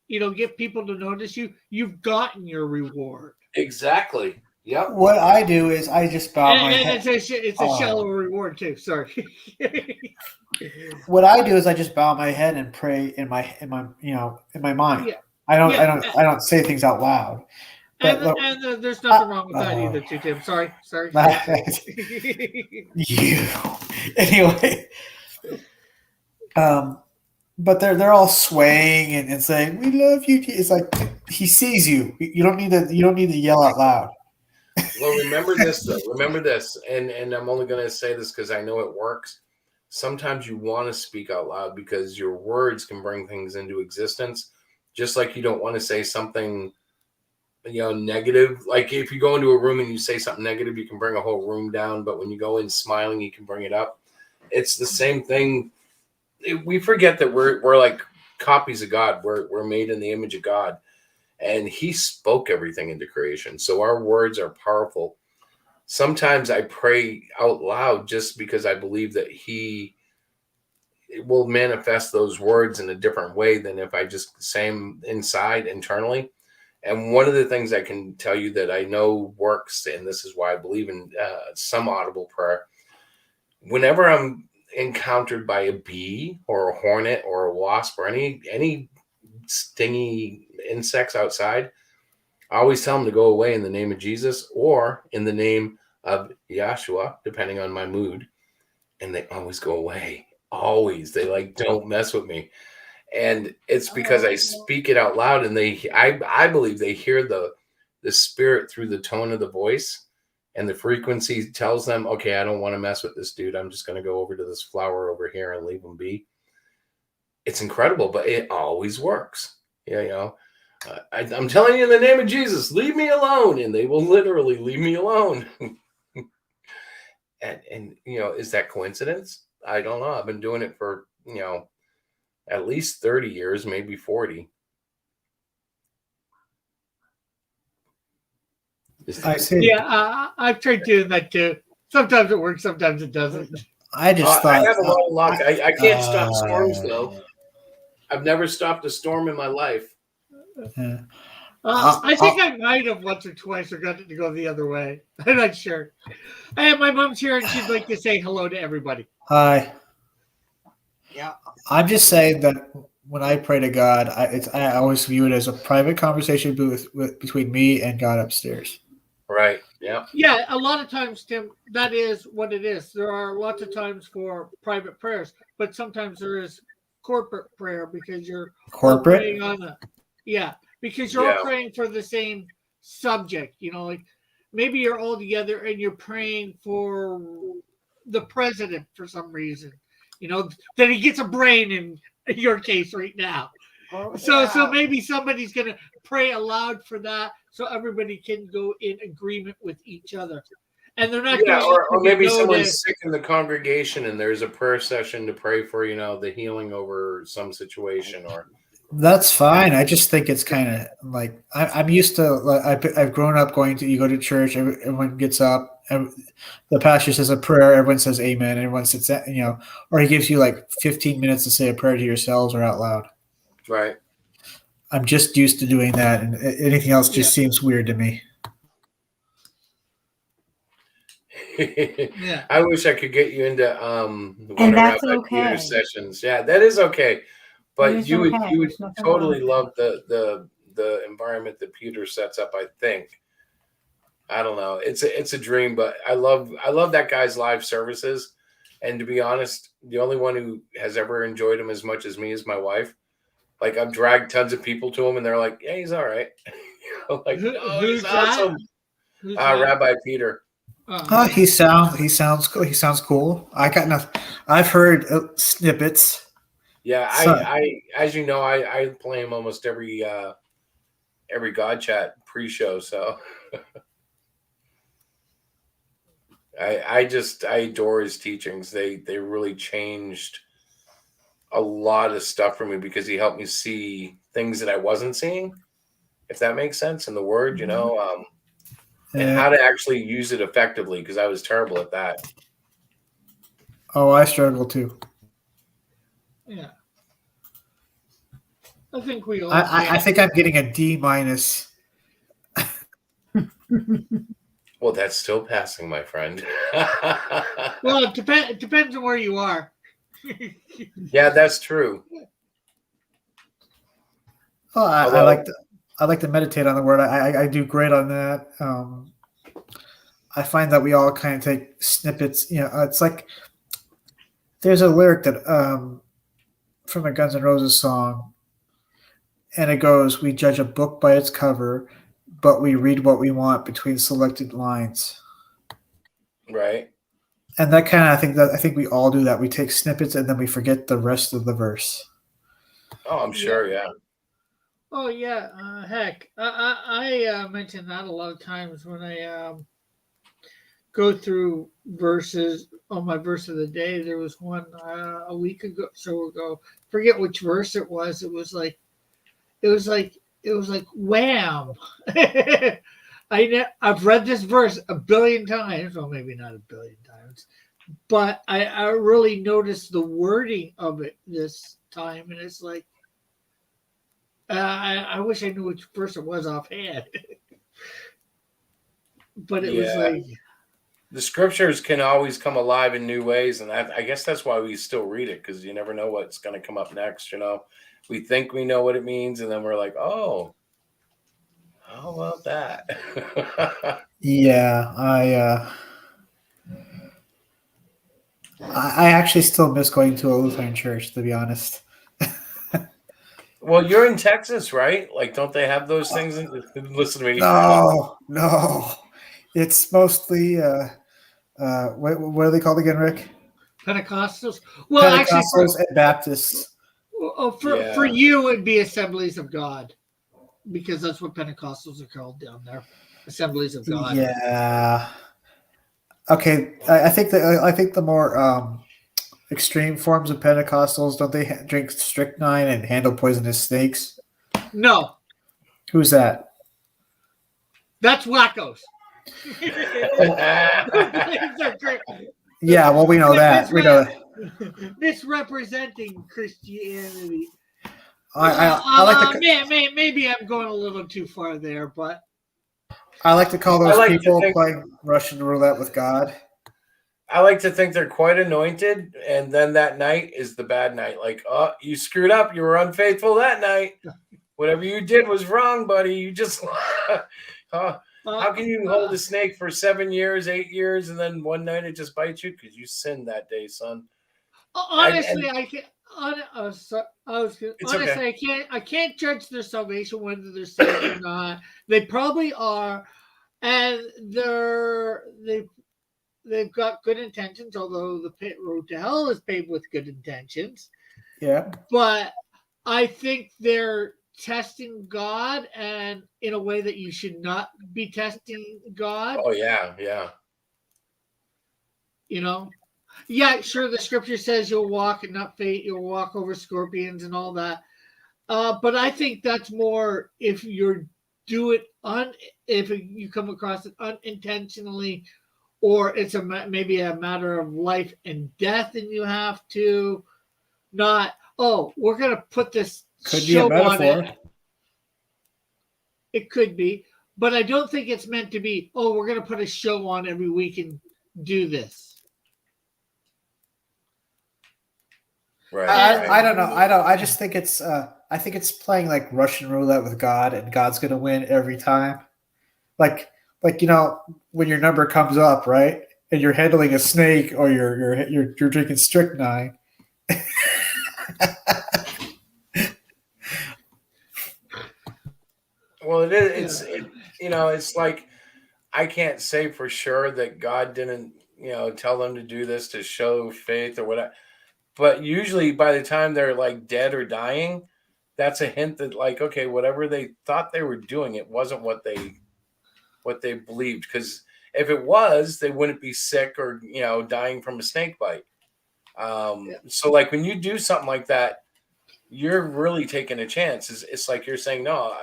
get people to notice you, you've gotten your reward. Exactly. Yep. What I do is I just bow my And head. it's a shallow reward too. Sorry. What I do is I just bow my head and pray in my in my mind. Yeah. I don't Yeah. I don't say things out loud. But And there's nothing wrong with that either, too, Tim. Sorry. you anyway. But they're all swaying and saying, "We love you." It's like he sees you. You don't need to yell out loud. Well, remember this though. Remember this, and I'm only going to say this because I know it works. Sometimes you want to speak out loud because your words can bring things into existence. Just like you don't want to say something, negative. Like if you go into a room and you say something negative, you can bring a whole room down. But when you go in smiling, you can bring it up. It's the same thing. We forget that we're like copies of God. We're made in the image of God. And he spoke everything into creation. So our words are powerful. Sometimes I pray out loud just because I believe that he will manifest those words in a different way than if I just say them inside internally. And one of the things I can tell you that I know works, and this is why I believe in some audible prayer, whenever I'm encountered by a bee or a hornet or a wasp or any stingy insects outside, I always tell them to go away in the name of Jesus or in the name of Yahshua, depending on my mood. And they always go away. Always. They don't mess with me. And it's because I speak it out loud, and I believe they hear the spirit through the tone of the voice, and the frequency tells them, okay, I don't want to mess with this dude. I'm just going to go over to this flower over here and leave him be. It's incredible, but it always works. I'm telling you in the name of Jesus, leave me alone. And they will literally leave me alone. and is that coincidence? I don't know. I've been doing it for, at least 30 years, maybe 40. I see. Yeah, I've tried doing that too. Sometimes it works, sometimes it doesn't. I just thought I have a lot of luck. I can't stop storms though. I've never stopped a storm in my life. I think I might have once or twice or got it to go the other way. I'm not sure. My mom's here and she'd like to say hello to everybody. Hi. Yeah. I'm just saying that when I pray to God, I always view it as a private conversation between me and God upstairs. Right. Yeah. Yeah. A lot of times, Tim, that is what it is. There are lots of times for private prayers, but sometimes there is corporate prayer because you're corporate praying on because you're all praying for the same subject. Like maybe you're all together and you're praying for the president for some reason. That he gets a brain in your case right now. So maybe somebody's gonna pray aloud for that, so everybody can go in agreement with each other, and they're not. Or maybe someone's sick in the congregation, and there's a prayer session to pray for the healing over some situation. Or that's fine. I just think it's kind of like I'm used to. I've grown up you go to church, everyone gets up, the pastor says a prayer, everyone says amen, everyone sits, or he gives you like 15 minutes to say a prayer to yourselves or out loud. Right. I'm just used to doing that, and anything else just seems weird to me. Yeah. I wish I could get you into and that's okay. Peter sessions. Yeah, that is okay. But you would totally love the environment that Peter sets up, I think. I don't know. It's a dream, but I love that guy's live services. And to be honest, the only one who has ever enjoyed him as much as me is my wife. Like I've dragged tons of people to him, and they're like, "Yeah, he's all right." He's awesome. Rabbi Peter. He sounds cool. He sounds cool. I got nothing. I've heard snippets. Yeah, I as you know, I play him almost every God Chat pre-show. So I adore his teachings. They really changed a lot of stuff for me because he helped me see things that I wasn't seeing. if that makes sense in the word, you know, and Yeah. how to actually use it effectively, because I was terrible at that. Oh, I struggle too. Yeah. I think we all. I think I'm getting a D minus. Well, that's still passing, my friend. Well, it depends on where you are. Yeah, that's true. Oh, I Although- like to meditate on the word. I do great on that. I find that we all kind of take snippets. You know, it's like there's a lyric that from a Guns N' Roses song, and it goes, "We judge a book by its cover, but we read what we want between selected lines." Right. And that kind of I think we all do that. We take snippets and then we forget the rest of the verse. Oh, I'm sure. Yeah. Oh yeah, heck, I mention that a lot of times when I go through verses on my verse of the day. There was one a week ago, forget which verse it was. It was like wham. I've read this verse a billion times, well, maybe not a billion times, but I really noticed the wording of it this time, and it's like, I wish I knew which verse it was offhand. But it was like, the scriptures can always come alive in new ways, and I guess that's why we still read it, because you never know what's going to come up next. You know, we think we know what it means, and then we're like, oh, how about that? Yeah, I actually still miss going to a Lutheran church, to be honest. Well, you're in Texas, right? Like, don't they have those things? Listen to me. No. It's mostly what are they called again, Rick? Pentecostals. Well, Pentecostals and Baptists. For you, it'd be Assemblies of God, because that's what Pentecostals are called down there. Assemblies of God. Yeah. Okay, I think the more extreme forms of Pentecostals, don't they drink strychnine and handle poisonous snakes? No, Who's that? that's wackos. Yeah, well, we know that. We know that. Misrepresenting Christianity. I like to. Maybe I'm going a little too far there, but I like to call those people think, playing Russian roulette with God. I like to think they're quite anointed, and then that night is the bad night. Like, oh, you screwed up. You were unfaithful that night. Whatever you did was wrong, buddy. You just how can you hold a snake for 7 years, 8 years, and then one night it just bites you because you sinned that day, son? Honestly, I can't. Honestly, okay. I can't judge their salvation, whether they're saved or not. They probably are, and they've got good intentions. Although the road to hell is paved with good intentions. Yeah, but I think they're testing God, and in a way that you should not be testing God. Oh yeah. You know. Yeah, sure. The scripture says you'll walk and not faint. You'll walk over scorpions and all that. But I think that's more if you do it if you come across it unintentionally, or it's maybe a matter of life and death, and you have to not. Oh, we're gonna put this show on it. It could be, but I don't think it's meant to be. Oh, we're gonna put a show on every week and do this. Right. I don't know. I just think it's. I think it's playing like Russian roulette with God, and God's going to win every time. Like you know, when your number comes up, right, and you're handling a snake or you're drinking strychnine. Well, it is. It's like I can't say for sure that God didn't, tell them to do this to show faith or whatever. But usually by the time they're like dead or dying, that's a hint that like, okay, whatever they thought they were doing, it wasn't what they believed. Because if it was, they wouldn't be sick or, dying from a snake bite. So like when you do something like that, you're really taking a chance. It's like you're saying, no,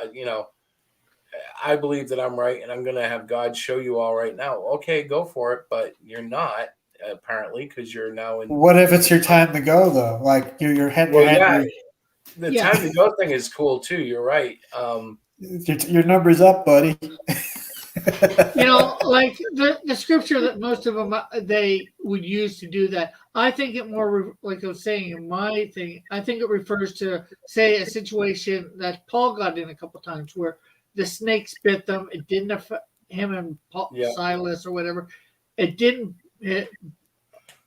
I believe that I'm right, and I'm going to have God show you all right now. Okay, go for it, but you're not apparently because you're now in. What if it's your time to go though? Like your head, Well, yeah, the Yeah. time to go thing is cool too. You're right. your number's up, buddy. You know, like the scripture that most of them they would use to do that. I think it more like I was saying in my thing. I think it refers to say a situation that Paul got in a couple times where the snakes bit them. It didn't affect him and Paul, Silas or whatever. It didn't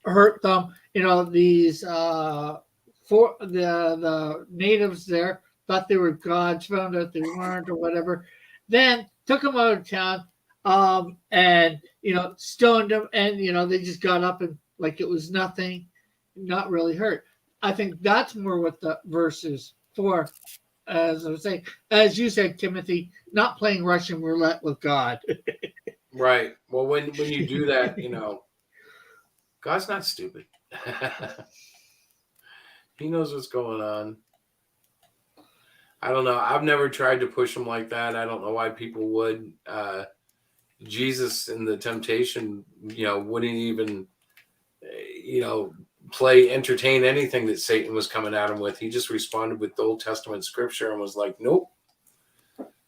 hurt them. You know, these for the natives there thought they were gods, found out they weren't or whatever. Then took them out of town, and you know, stoned them, and you know, they just got up and like it was nothing, not really hurt. I think that's more what the verse is for. As I was saying, as you said, Timothy, not playing Russian roulette with God. Right. Well, when you do that, you know, God's not stupid. He knows what's going on. I don't know. I've never tried to push him like that. I don't know why people would. Jesus in the temptation, you know, wouldn't even, you know, entertain anything that Satan was coming at him with. He just responded with the Old Testament scripture and was like, nope,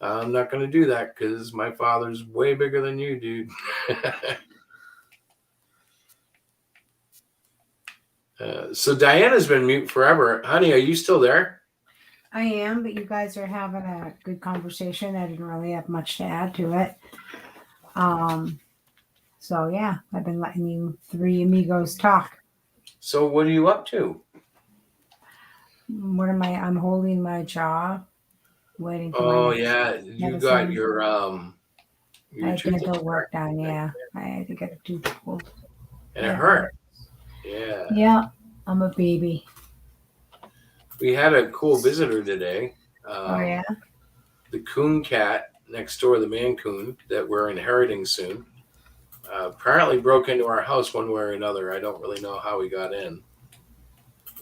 I'm not going to do that because my Father's way bigger than you, dude. So Diana's been mute forever. Honey, are you still there? I am, but you guys are having a good conversation. I didn't really have much to add to it. So yeah, I've been letting you three amigos talk. So what are you up to? What am I? I'm holding my jaw, waiting for Oh my yeah, you medicine. got your I had tooth dental work done. Yeah, I had to get a tooth pulled. and it hurt. Yeah. Yeah, I'm a baby. We had a cool visitor today. Oh yeah. The coon cat next door, the man coon that we're inheriting soon, apparently broke into our house one way or another. I don't really know how he got in,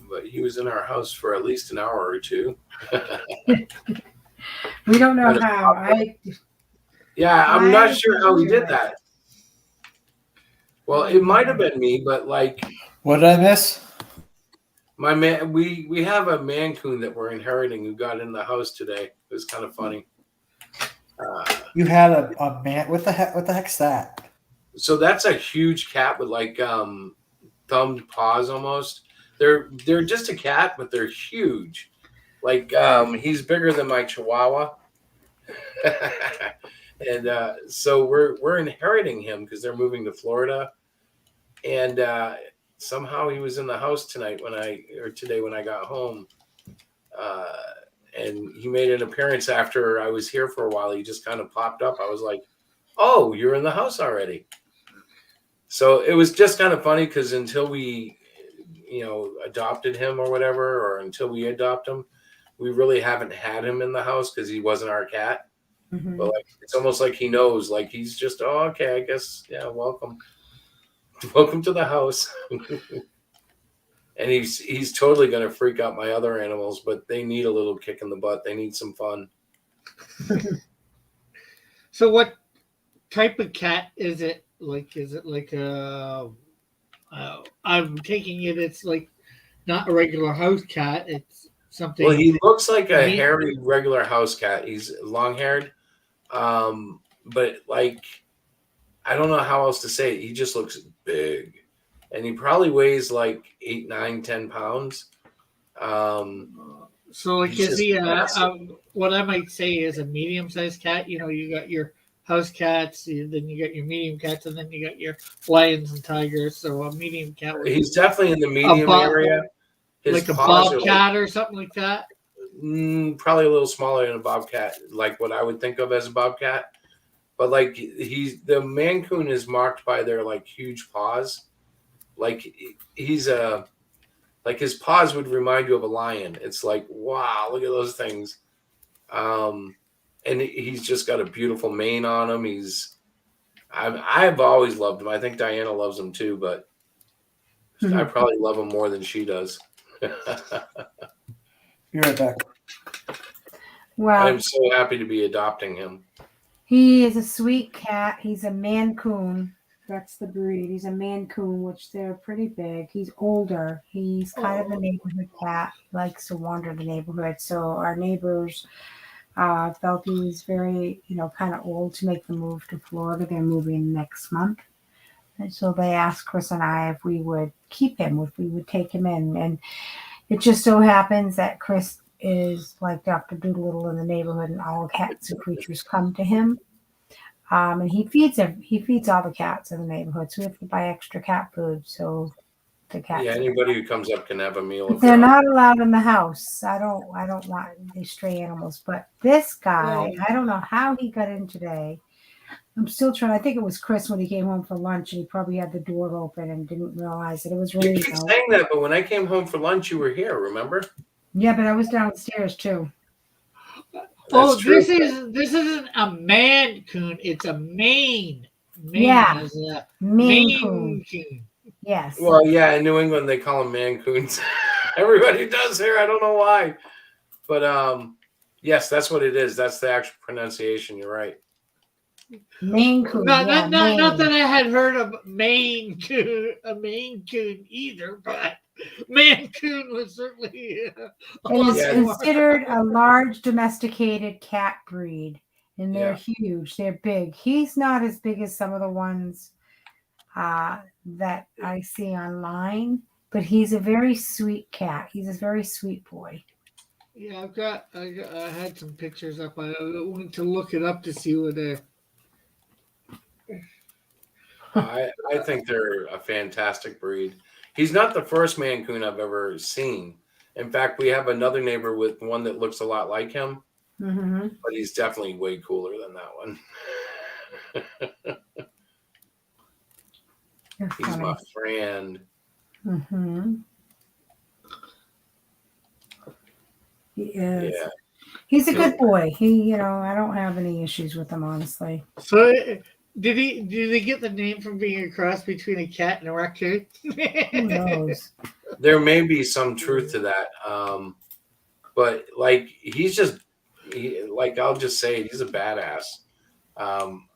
but he was in our house for at least an hour or two. We don't know how. I'm not sure how he did that. Well, it might have been me, but like, what did I miss? my man, we have a man coon that we're inheriting who got in the house today. It was kind of funny. You had a man. What the heck's that? So that's a huge cat with like thumbed paws almost. They're just a cat, but they're huge. Like he's bigger than my Chihuahua. And so we're inheriting him because they're moving to Florida. And somehow he was in the house today when I got home. And he made an appearance after I was here for a while. He just kind of popped up. I was like, oh, you're in the house already. So it was just kind of funny because until we, you know, adopted him or whatever, or until we adopt him, we really haven't had him in the house because he wasn't our cat. Mm-hmm. But like, it's almost like he knows, like he's just, oh, okay, I guess, yeah, welcome to the house. And he's totally going to freak out my other animals, but they need a little kick in the butt. They need some fun. So what type of cat is it? Like, is it like a? I'm taking it's like not a regular house cat. It's something. Well, he looks like a hairy regular house cat. He's long haired, but like I don't know how else to say it. He just looks big. And he probably weighs like 8, 9, 10 pounds. So like, is he what I might say is a medium-sized cat? You know, you got your house cats, then you got your medium cats, and then you got your lions and tigers. So a medium cat. He's definitely in the medium area. Like a bobcat or something like that? Probably a little smaller than a bobcat, like what I would think of as a bobcat. But like the man coon is marked by their like huge paws. Like he's like his paws would remind you of a lion. It's like, wow, look at those things. And he's just got a beautiful mane on him. I've always loved him. I think Diana loves him too, but I probably love him more than she does. Be right back. Well, I'm so happy to be adopting him. He is a sweet cat. He's a Mancoon. That's the breed. He's a Mancoon, which they're pretty big. He's older. He's kind of a neighborhood cat. Likes to wander the neighborhood. So our neighbors felt he was very, kind of old to make the move to Florida. They're moving next month. And so they asked Chris and I if we would keep him, if we would take him in. And it just so happens that Chris is like Dr. Doolittle in the neighborhood, and all cats and creatures come to him. And he feeds all the cats in the neighborhood, so we have to buy extra cat food. So the cats. Yeah, anybody who comes up can have a meal. If They're not allowed in the house. I don't want these stray animals. But this guy, I don't know how he got in today. I'm still trying. I think it was Chris when he came home for lunch, and he probably had the door open and didn't realize that it was You raining. keep saying that, but when I came home for lunch, you were here. Remember? Yeah, but I was downstairs too. Oh, true. this isn't a man coon. It's a Maine. Yeah. Is a Maine Coon. coon. Yes. Well, yeah, in New England they call them mancoons. Everybody does here. I don't know why, but yes, that's what it is. That's the actual pronunciation. You're right. Maine Coon. Not Maine. that I had heard of Maine coon, a Maine coon either, but Mancoon was certainly. It is Yeah. considered a large domesticated cat breed, and they're Yeah. huge. They're big. He's not as big as some of the ones that I see online, but he's a very sweet cat. He's a very sweet boy. Yeah, I had some pictures up. I went to look it up to see what they're. I think they're a fantastic breed. He's not the first Mancoon I've ever seen. In fact, we have another neighbor with one that looks a lot like him, Mm-hmm. but he's definitely way cooler than that one. He's my friend. Mm-hmm. He is. Yeah. He's a good boy. He, I don't have any issues with him, honestly. So did he get the name from being a cross between a cat and a raccoon? Who knows? There may be some truth to that. But like I'll just say it, he's a badass.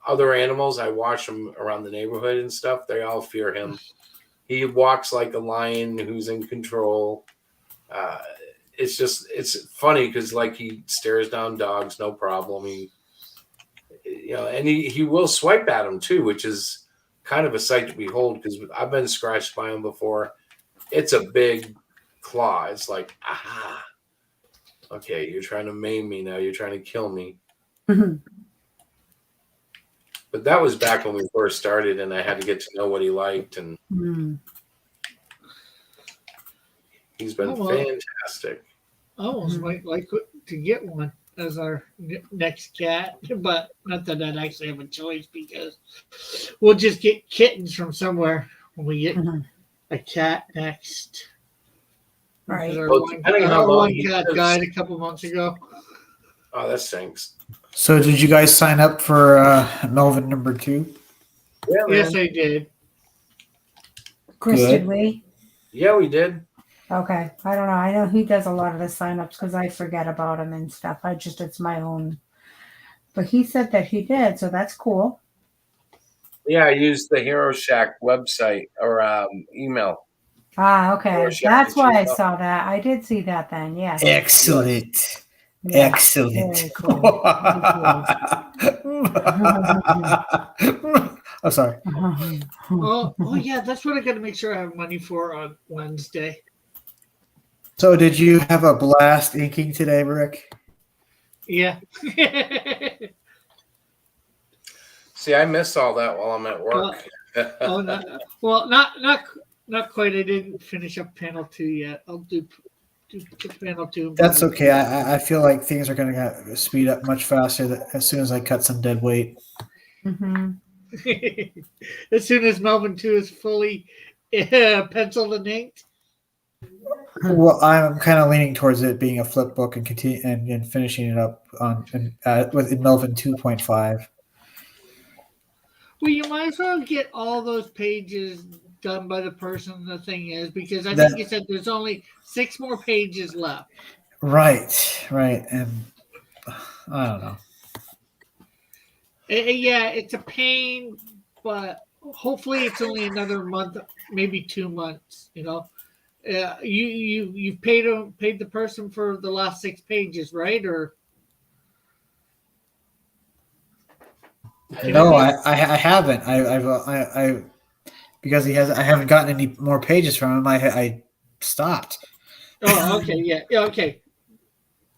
Other animals, I watch them around the neighborhood and stuff. They all fear him. He walks like a lion who's in control. It's funny because like he stares down dogs, no problem. And he will swipe at them too, which is kind of a sight to behold because I've been scratched by him before. It's a big claw. It's like, aha. Okay, you're trying to maim me now. You're trying to kill me. Mhm. But that was back when we first started, and I had to get to know what he liked, and Mm. he's been Oh, well. fantastic. I almost Mm-hmm. might like to get one as our next cat, but not that I'd actually have a choice because we'll just get kittens from somewhere when we get Mhm. a cat next. Right. Because Well, depending on how long one he cat lives. died a couple months ago. Oh, that stinks. So did you guys sign up for Melvin number 2? Yeah, man. Yes, I did. Chris, Good. did we? Yeah, we did. Okay. I don't know. I know he does a lot of the signups because I forget about him and stuff. It's my own. But he said that he did, so that's cool. Yeah, I used the Hero Shack website or email. Okay. Or Chef That's why I Michelle. saw that. I did see that then. Yes. Excellent. Yeah. Excellent. Very cool. I'm sorry. Oh yeah, that's what I got to make sure I have money for on Wednesday. So did you have a blast inking today, Rick? Yeah. See, I missed all that while I'm at work. Oh, not quite. I didn't finish up panel 2 yet. I'll do panel 2. That's okay. I feel like things are going to speed up much faster as soon as I cut some dead weight. Mm-hmm. As soon as Melvin 2 is fully penciled and inked. Well, I'm kind of leaning towards it being a flip book and continue and finishing it up in Melvin 2.5. Well, you might as well get all those pages done by the person the thing is, because I think you said there's only 6 more pages left. Right. And I don't know. Yeah, it's a pain, but hopefully it's only another month, maybe 2 months. You know, you paid the person for the last 6 pages, right? Or No, I haven't. I because I haven't gotten any more pages from him. I stopped. Oh, okay, yeah, okay.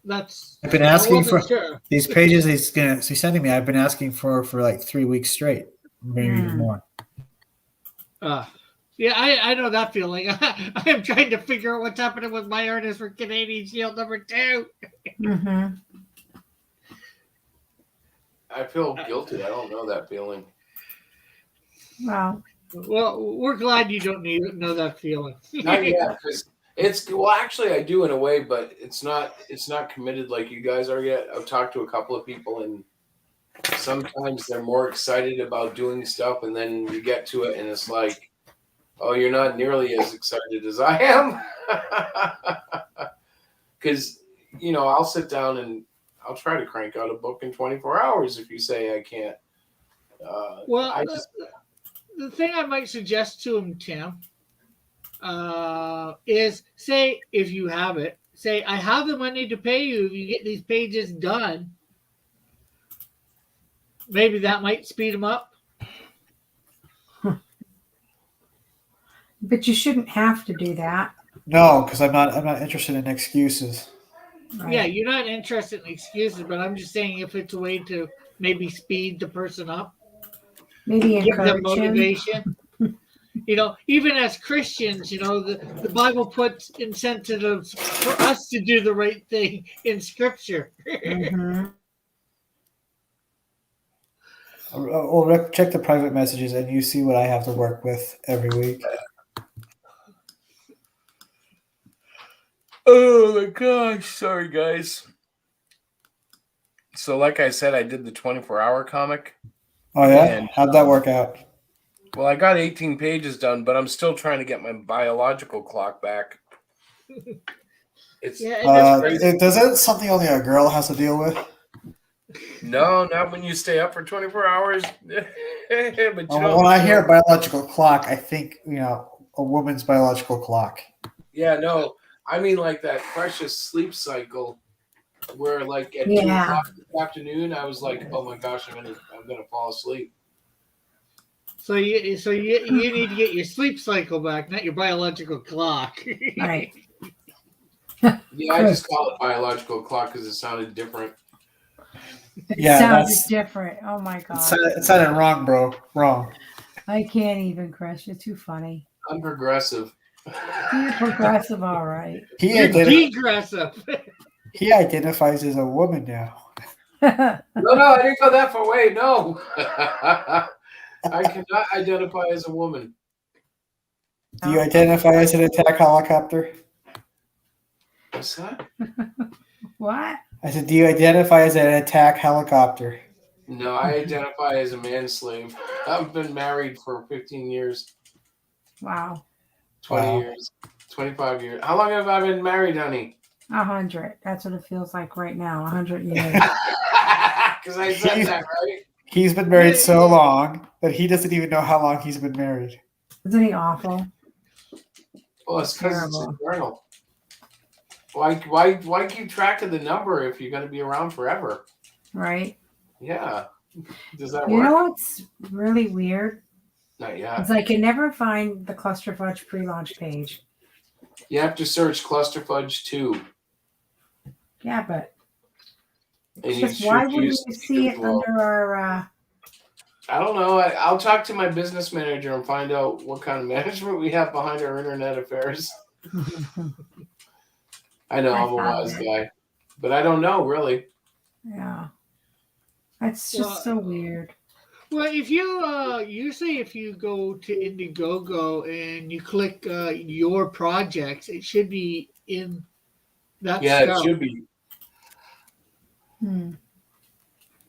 That's. I've been I asking for wasn't sure. these pages he's sending me. I've been asking for like 3 weeks straight, maybe even more. Yeah, I know that feeling. I am trying to figure out what's happening with my artist for Canadian Shield #2. Mm-hmm. I feel guilty. I don't know that feeling. Well, Well, we're glad you don't know that feeling. Not yet, because actually I do in a way, but it's not committed like you guys are yet. I've talked to a couple of people, and sometimes they're more excited about doing stuff, and then you get to it and it's like, oh, you're not nearly as excited as I am. Because I'll sit down and I'll try to crank out a book in 24 hours if you say I can't. Well, the thing I might suggest to him, Tim, is say, if you have it, say, I have the money to pay you if you get these pages done. Maybe that might speed them up. but you shouldn't have to do that. No, because I'm not interested in excuses. Right? Yeah, you're not interested in excuses, but I'm just saying if it's a way to maybe speed the person up, Maybe give them encourage him. motivation. Even as Christians, the Bible puts incentives for us to do the right thing in Scripture. Mm-hmm. Well, Rick, check the private messages and you see what I have to work with every week. Oh my gosh, sorry guys. So like I said, I did the 24-hour comic. Oh yeah? And, How'd that work out? Well, I got 18 pages done, but I'm still trying to get my biological clock back. It's does it something only a girl has to deal with? No, not when you stay up for 24 hours. But when I hear biological clock, I think a woman's biological clock. Yeah, no, I mean like that precious sleep cycle, where like at 2 o'clock this afternoon, I was like, oh my gosh, I'm gonna fall asleep. So you need to get your sleep cycle back, not your biological clock. Right. Yeah, I just call it biological clock because it sounded different. It sounded different. Oh my god. It sounded wrong, bro. Wrong. I can't even, Chris. You're too funny. I'm progressive. You're progressive, all right. You're degressive. He identifies as a woman now. No, I didn't go that far away. No. I cannot identify as a woman. Do you identify as an attack helicopter? What's that? What? I said, do you identify as an attack helicopter? No, I identify as a manslave. I've been married for 15 years. Wow. 20 years. 25 years. How long have I been married, honey? 100. That's what it feels like right now. 100 years. Because I said that, right? He's been married so long that he doesn't even know how long he's been married. Isn't he awful? Well, it's because it's a journal. Why keep track of the number if you're going to be around forever? Right. Yeah. Does that work? You know what's really weird? Not yet. It's like I never find the Cluster Fudge pre-launch page. You have to search Cluster Fudge 2. Yeah, but And just why wouldn't you see it under our... I don't know. I'll talk to my business manager and find out what kind of management we have behind our internet affairs. I know I'm a wise guy, but I don't know really. Yeah, that's just so weird. Well, if you usually if you go to Indiegogo and you click your projects, it should be in that. Yeah, stuff. It should be.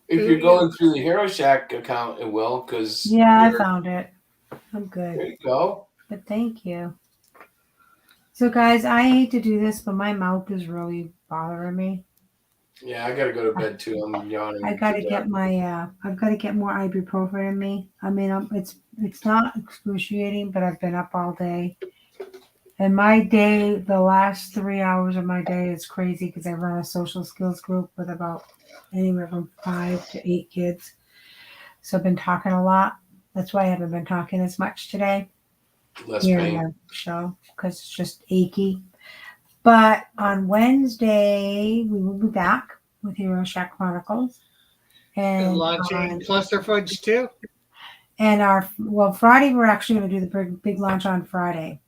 If you're going through the Hero Shack account, it will. Because I found it. I'm good. There you go. But thank you. So, guys, I hate to do this, but my mouth is really bothering me. Yeah, I gotta go to bed too. I'm yawning. I gotta to get death. my I've got to get more ibuprofen in me. I mean, it's not excruciating, but I've been up all day, and my day, the last 3 hours of my day is crazy because I run a social skills group with about anywhere from 5 to 8 kids. So I've been talking a lot. That's why I haven't been talking as much today Less here in pain. the show because it's just achy. But on Wednesday we will be back with Hero Shack Chronicles. And launching Cluster Fudge too. And Friday, we're actually going to do the big launch on Friday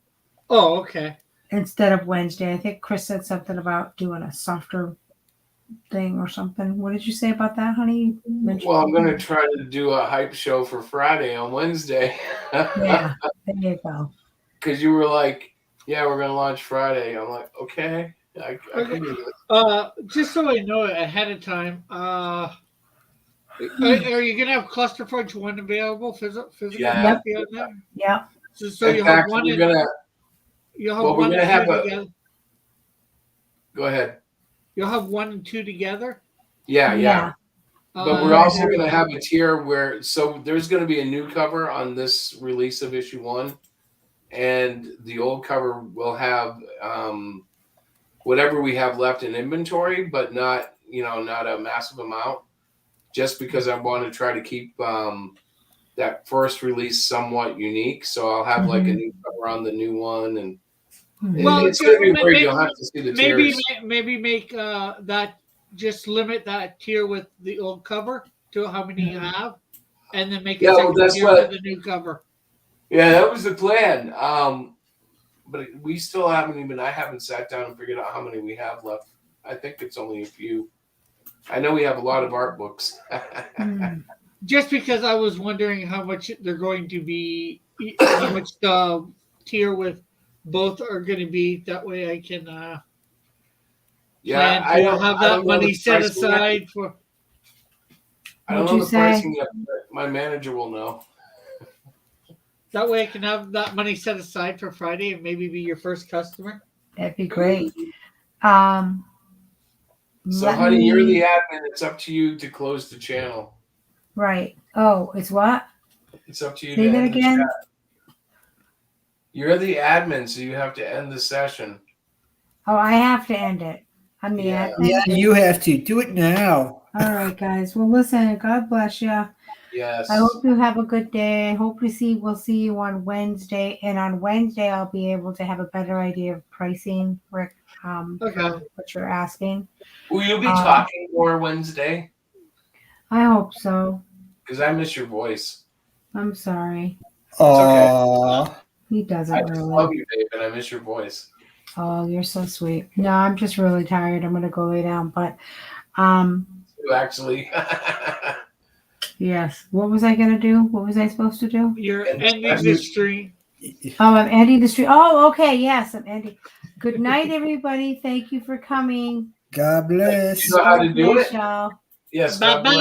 Oh, okay. instead of Wednesday. I think Chris said something about doing a softer thing or something. What did you say about that, honey? You mentioned Well, I'm gonna try to do a hype show for Friday on Wednesday. Yeah, there you go. Because you were like, "Yeah, we're gonna launch Friday." I'm like, "Okay, I can do it." Just so I know it ahead of time, are you gonna have Cluster Fudge 1 available? Physical Yeah. copy on that? Yeah. So In you'll have fact, one. we're gonna. You'll have Well, we're one gonna and have two a. together. Go ahead. You'll have 1 and 2 together. Yeah. But we're Uh, also going to have a tier where, so there's going to be a new cover on this release of issue 1, and the old cover will have whatever we have left in inventory, but not a massive amount, just because I want to try to keep that first release somewhat unique. So I'll have like a new cover on the new one, and Well, it's going to be weird. maybe- You'll have to see the maybe tiers. maybe make that, just limit that tier with the old cover to how many you have, and then make a Yeah, well, second that's tier what- with the new cover. Yeah, that was the plan. But we still haven't even. I haven't sat down and figured out how many we have left. I think it's only a few. I know we have a lot of art books. Just because I was wondering how much they're going to be, how much the tier with both are going to be. That way, I can Yeah, plan I to don't have I that don't know money the set pricing yet. aside for. I don't What'd know you the say? pricing yet, but my manager will know. That way, I can have that money set aside for Friday and maybe be your first customer. That'd be great. So, Let honey, you're me- the admin. It's up to you to close the channel. Right. Oh, it's what? It's up to you Say to that end the again? chat. You're the admin, so you have to end the session. Oh, I have to end it. I'm the Yeah. admin. Yeah, you have to do it now. All right, guys. Well, listen. God bless you. Yes. I hope you have a good day. I hope we'll see you on Wednesday. And on Wednesday, I'll be able to have a better idea of pricing, Rick, Okay. for what you're asking. Will you be talking more Wednesday? I hope so. Because I miss your voice. I'm sorry. Aww. He I doesn't just really. love you, babe, and I miss your voice. Oh, you're so sweet. No, I'm just really tired. I'm gonna go lay down. But You actually. yes. What was I gonna do? What was I supposed to do? You're And ending the stream. Oh, I'm ending the stream. Oh, okay. Yes, I'm ending. Good night, everybody. Thank you for coming. God bless. You know how to do it? Y'all. Yes. Bye-bye. God bless.